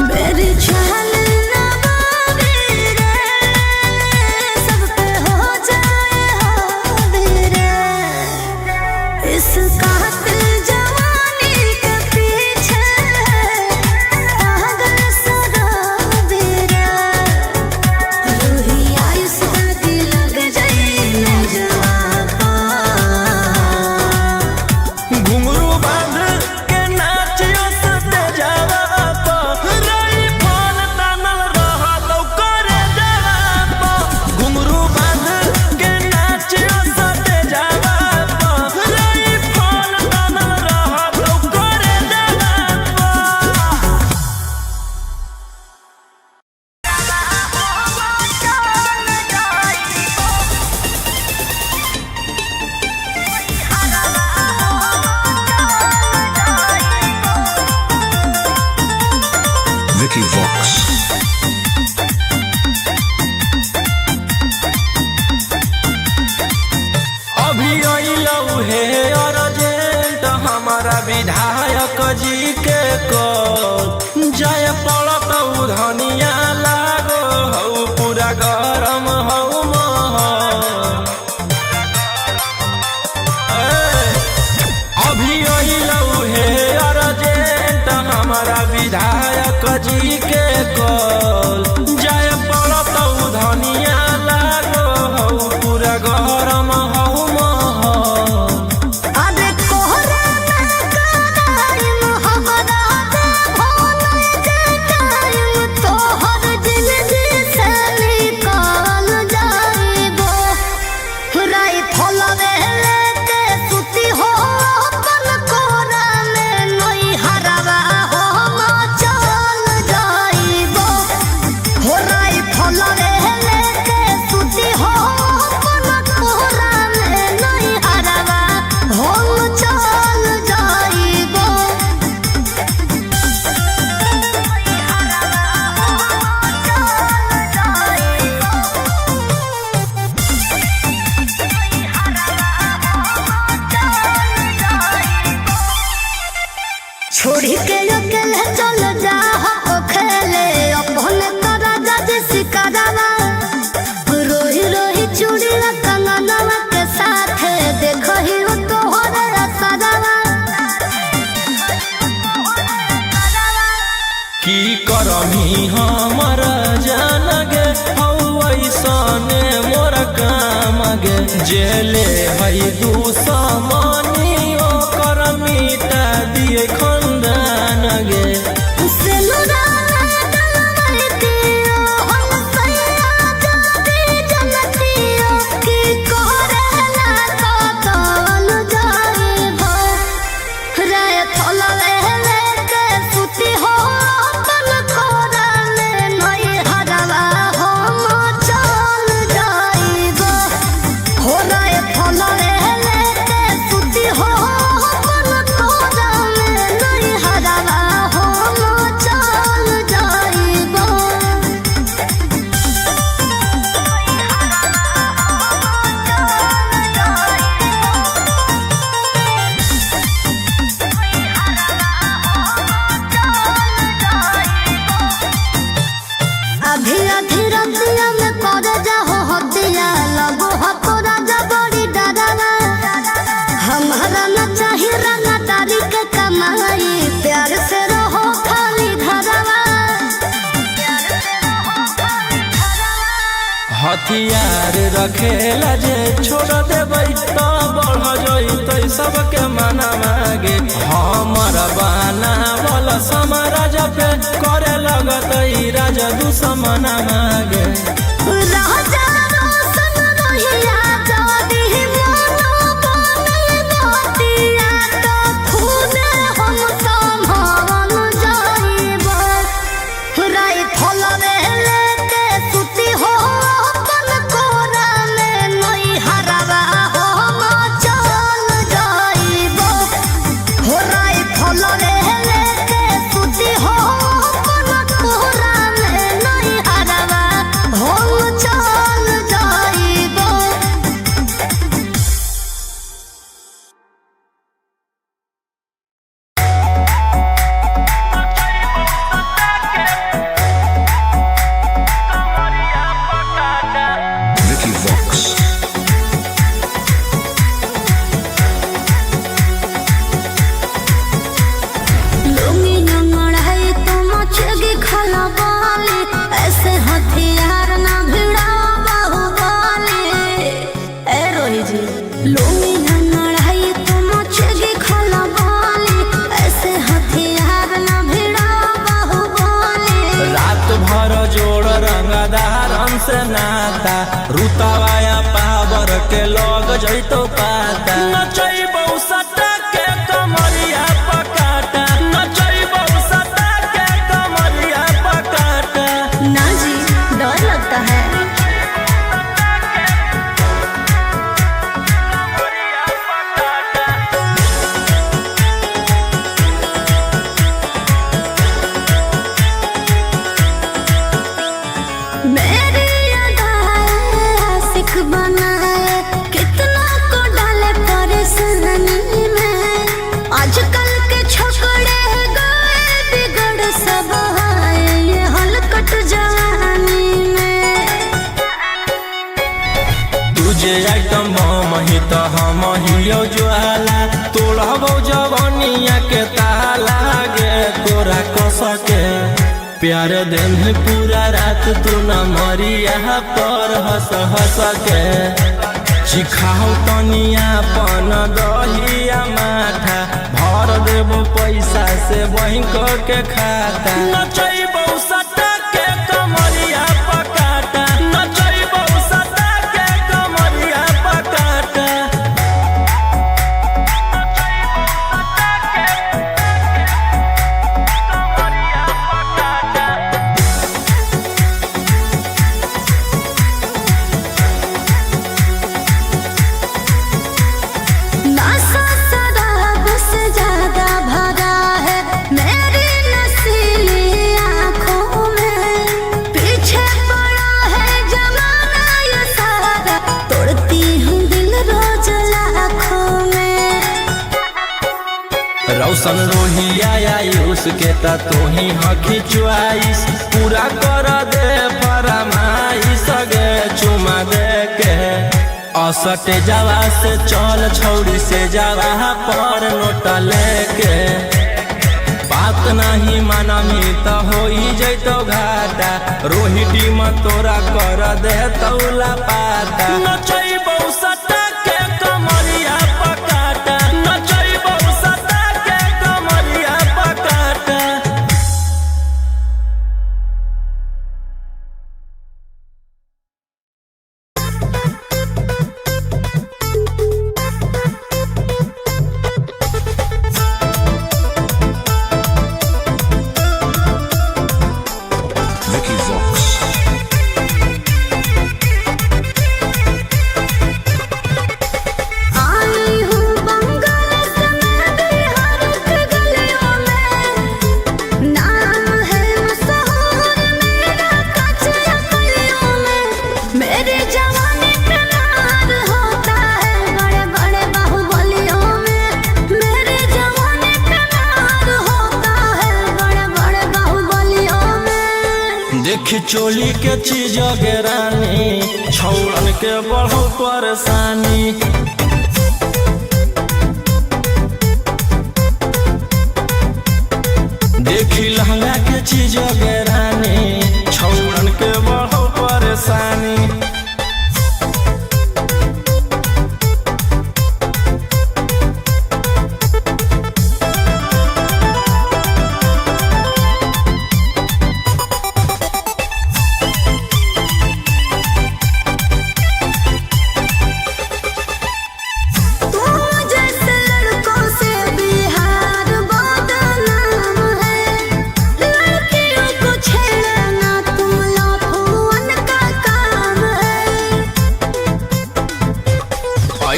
मेरी चाल ना बाबी रे सब पे हो जाए हावी रे इस कातिल जवानी के पीछे पागल सगावी रे रूही आयुष गति लग जाए न जापा घुंघरू बांध के नाचियो सते जावा पा रई फल तानल रहा तो करे जावा पा घुंघरू बांध के नाचियो सते जावा पा रई फल तानल रहा तो करे जावा पा Vicky Vox. अभी अइलौ हे अर्जेंट हमारा विधायक जी के कॉल जय पड़त धनिया लागो हौ पूरा गरम हौ महल अभी अइलौ हे अर्जेंट हमारा विधायक जी के कॉल जय पड़त धनिया लागो हौ पूरा गरम हौ महल अरे कोहरा ना टाइम हमरा दे भोले जे टाइम तोहर जिंदगी से निकाल जाइबो राई फलवे लेके सुती हो अपन कोरा में नई हरवा हो चल जाइबो हो राई फलवे लेके सुती हो अपन कोरा में नई हरवा हो चल जाइबो छोड़ी के अकेले चल जा हो खेले अपने तारा जज सिकरवा रोही रोही चूड़िया कंगनवा के साथ देखही हो तोहरे असरवा की करमी हमर जान गे हौ ऐसने मोर काम गे जेले है दुश्मनी ओकर मिटा दिए खंदान गे सेनुरा डलवाई दियो हम सैया जाती जनतियो की करेला कतल जाइबो रे फलवे लेके सुती हो अपन कोरा में नई हरवा हो चल जाइबो हो रे फलवे लेके सुती हो अपन कोरा में नई हरवा हो हथियार रखेला जे छोड़ देबै तो बढ़ जइतै सबके मना मागे हमर बाना वाला समाराज पे करे लगतै राजा दुश्मन मागे राजा रोशन रोहिया जादी मोनो बनल गोतिया तो खून हम संभाल जाइबो राई फलवे लेके सुती हो अपन कोरा में नई हरवा हम चल जाइबो हो राई फलवे लेके सुती हो अपन कोरा में नई हरवा हम चल जाइबो Vicky Vox. लुंगी नंगड़ाई तो मचेगी खलबाली ऐसे हथियार ना भिड़ाओ बाहुबली ए रोही जी लुंगी नंगड़ाई तो मचेगी खलबाली ऐसे हथियार ना भिड़ाओ बाहुबली रात भर जोड़ रंगदारन से नाता रुतावाया पावर के लग जइतो पाता नचैबौ सटा के कमरिया पकाटा नचैबौ सटा के कमरिया पकाटा ना जी डर लगता है मेरी अदाएं आशिक बनाए कितना को डाले परेशानी में आजकल के छोकरे गए बिगड़ सब आए ये हलकट जवानी में तुझे आइटम हम ही तो हम हियो ज्वाला तोड़बौ जवानिया के ताला गे तोरा कसके प्यार दिन पूरा रात तू न मरिया पर हंस हंस के चिखाओ तनिया पन दहिया माथा भर देबो पैसा से बैंक के खाता नचैबौ सटा के कमरिया पकाटा नचैबौ सटा के कमरिया पकाटा नशा शराब से ज्यादा भरा है मेरी नशीली आंखों में पीछे पड़ा है जमाना ये सारा तोड़ती हूँ दिल रोज लाखों में रौशन रोहिया आयुष के ता तोही हकी च्वाइस पूरा कर दे फरमाइश गे चुमा दे के असटे जावा से चल छौड़ी से जावा पर नोट लेके बात नहीं मानमी तो होई जइतो घाटा रोहिटी में तोरा कर दे तौला पाता नचैबौ सटा के कमरिया पकाटा नचैबौ सटा के कमरिया पकाटा Vicky Vox. आई हूँ बंगाल से मैं बिहार के गलियों में नाम है मशहूर मेरा कच्चा गलियों में मेरी जवानी पे नार होता है बड़े बड़े बाहुबलियों में मेरी जवानी पे नार होता है बड़े बड़े बाहुबलियों में देखी चोली के चीज रानी छौड़न के बढ़ो परेशानी देखी लहंगा के चीज रानी छौड़न के बढ़ो परेशानी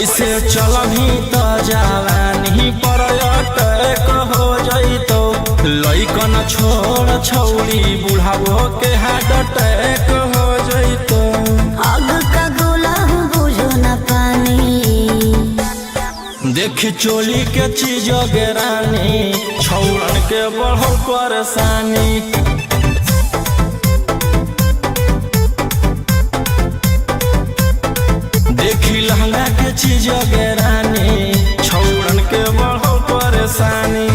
ऐसे चलही तो जवानी पर अटैक हो जइतो लइकन छोड़ छौड़ी बुढ़ावो के हार्ट अटैक हो जइतो आग का गोला बुझो न पानी देखी चोली के चीज गेरानी छौड़न के बढ़ल परेशानी देखी लहंगा के चीज गेरानी छौड़न के बढ़ल परेशानी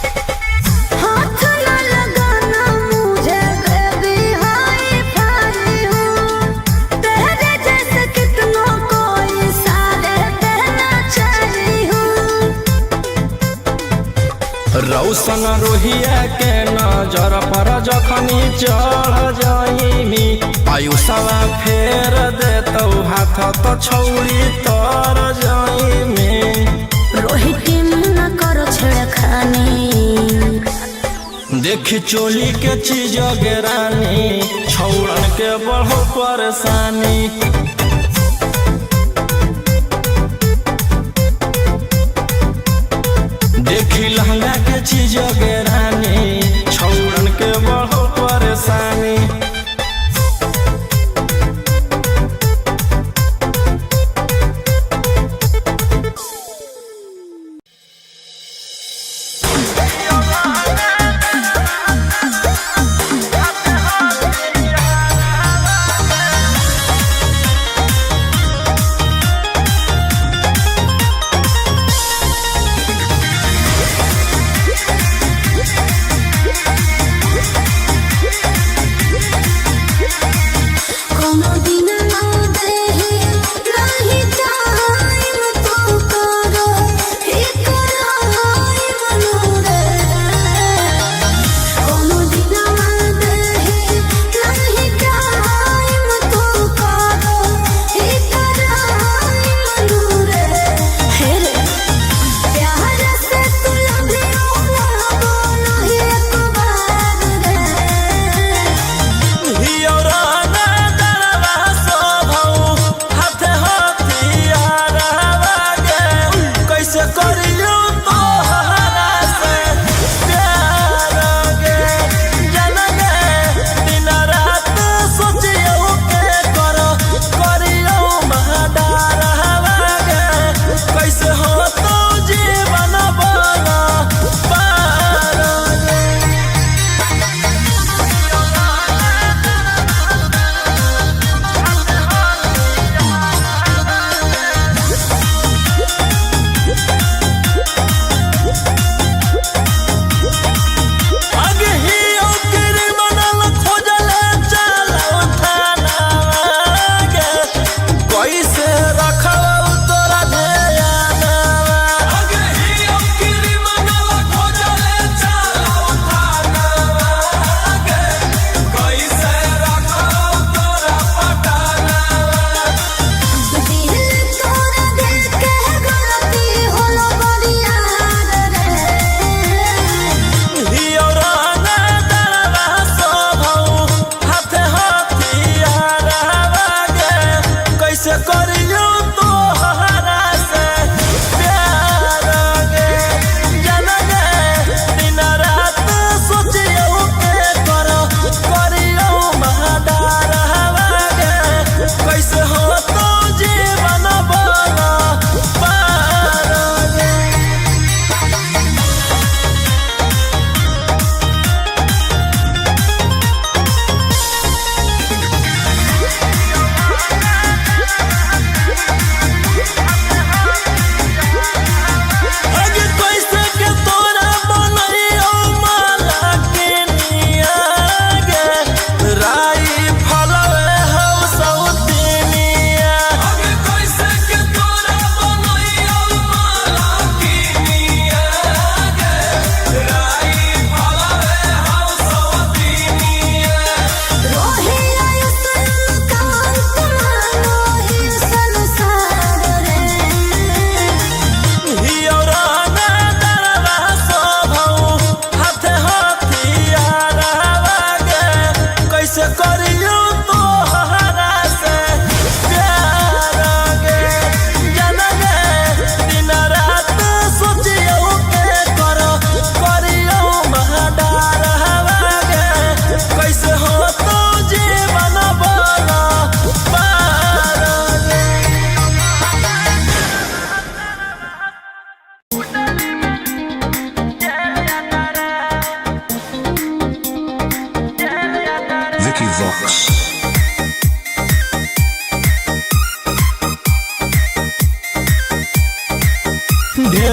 हाथ न लगाना मुझे बेबी हाय फाई हूँ तेरे जैसे कितनों को इशारे देना चाही हूँ रौशन रोहिया के नजर पर जखनी चढ़ जाइनी आयुषवा फेर देतौ हाथ तो छौड़ी तर जाइमी रोहित न करो छेड़खानी देखी चोली के चीज गेरानी छौड़न के बढ़ो परेशानी देखी लहंगा के चीज गेरानी छौड़न के बढ़ो परेशानी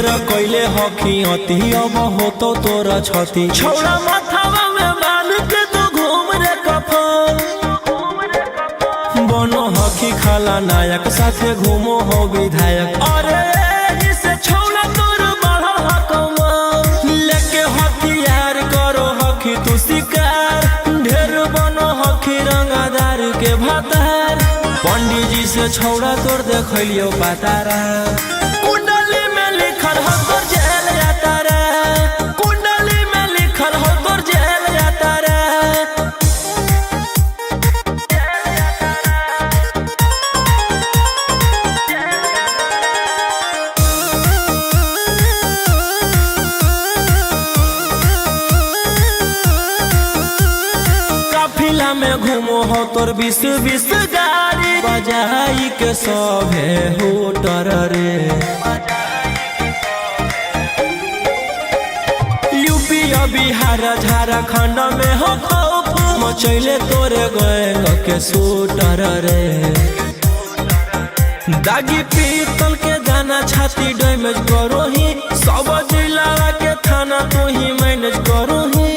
ढेर कैले हकी अति अब हो तो तोरा छती छौड़ा माथावा में बांध के तू घूम रे कफन बनो हकी खाला नायक साथे घूमो हो विधायक अरे जिसे छौड़ा तोर बढ़ल हकमा लेके हथियार करो हकी तू शिकार ढेर बनो हकी रंगादार के भातार पंडित जी से छौड़ा तोर देखलियो पातारा कुंडली में लिखल हो तोर जेल जाता रे कुंडली में लिखल हो तोर जेल जाता रे काफिला में घूमो हो तोर 20 गाड़ी बजाई के सभे होटर रे यूपी बिहार झारखंड में हो खौफ मचैले तोरे गैंग के शूटर रे दागी पीतल के दाना छाती डैमेज करो ही सब जिला के थाना तू ही मैनेज करो ही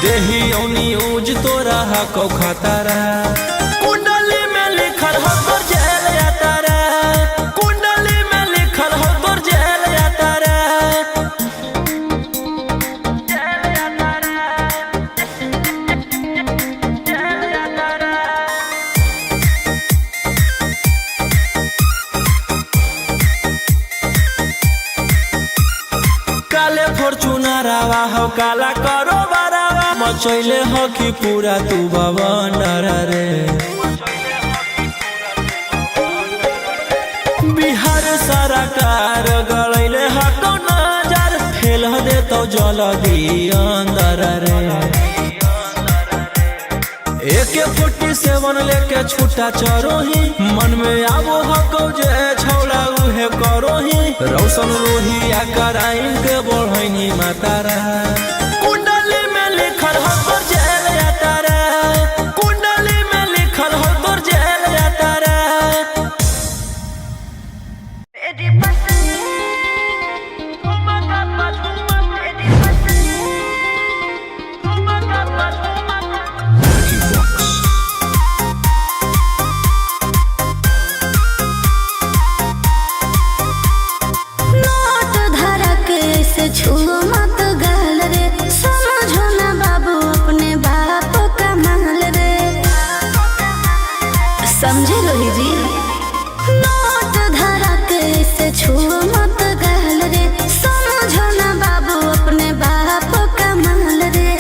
देही औनी ऊज तोरा हको खतरा कुंडली में लिखल हो तोर जेल जाता रे कुंडली में लिखल हो तोर जेल जाता रे काले फॉर्च्यूनर आवा हो काला करो बरावा मचैले हो कि पूरा तू बवंडर रे बिहार सरकार गलैले हको नजर फेल दे तो जल्दी अंदर रे AK-47 लेके छूटा चरोही मन में आबो हको जे छौड़ा उहे करोही रौशन रोहिया कराइन के बढ़ैनी मातारा कुंडली में लिखल हो तोर जेल जाता रे कुंडली में लिखल हो तोर जेल जाता रे Lucky Box. नोट धरा के से छुओ मत गाल रे समझो ना बाबू अपने बाप का माल रे समझे रोही जी नोट धरा के से छुओ मत गाल रे समझो ना बाबू अपने बाप का माल रे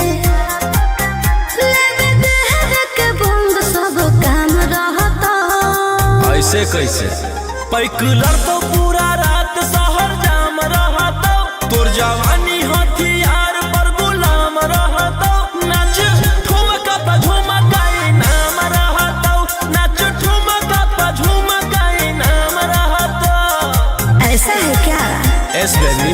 लेवे देहर के बंग सब काम रहता ऐसे कैसे पैकुलर तो पूरा रात शहर जाम रहतो तोर जवानी हथियार पर गुलाम रहतो नाच ठुमका पे झुमकाई नाम रहतो नाच ठुमका पे झुमकाई नाम रहतो ऐसा है क्या एस बेबी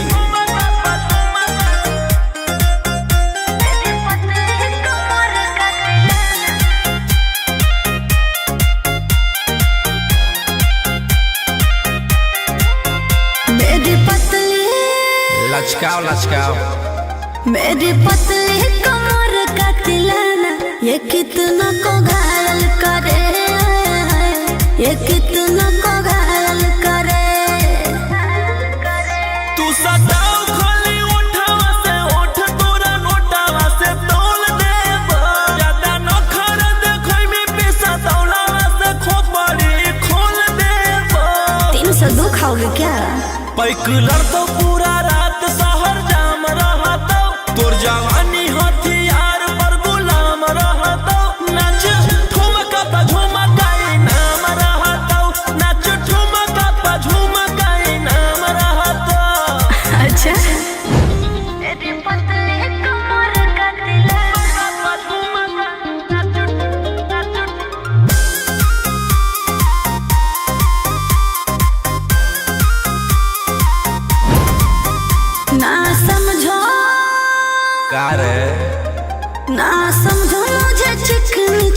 मेरी पतली लचकाओ लचकाओ मेरी पतली कमर का तिलाना ये कितना को घायल करे ये कितना को घायल करे तू सताओ खाली उठावा से उठ तोरा नोटावा से तोल देब ज्यादा न खर देखै में पैसा तौलावा से खोपड़ी खोल देब 302 खाओगे क्या पैकुलर तो पूरा रात शहर जाम रहतो तोर जवानी हथियार पर गुलाम रहतो नाच ठुमका पे झुमकाई नाम रहतो नाच ठुमका पे झुमकाई नाम रहतो अच्छा मेरी पतली कमर का ना समझो का रे ना समझो मुझे चिकनी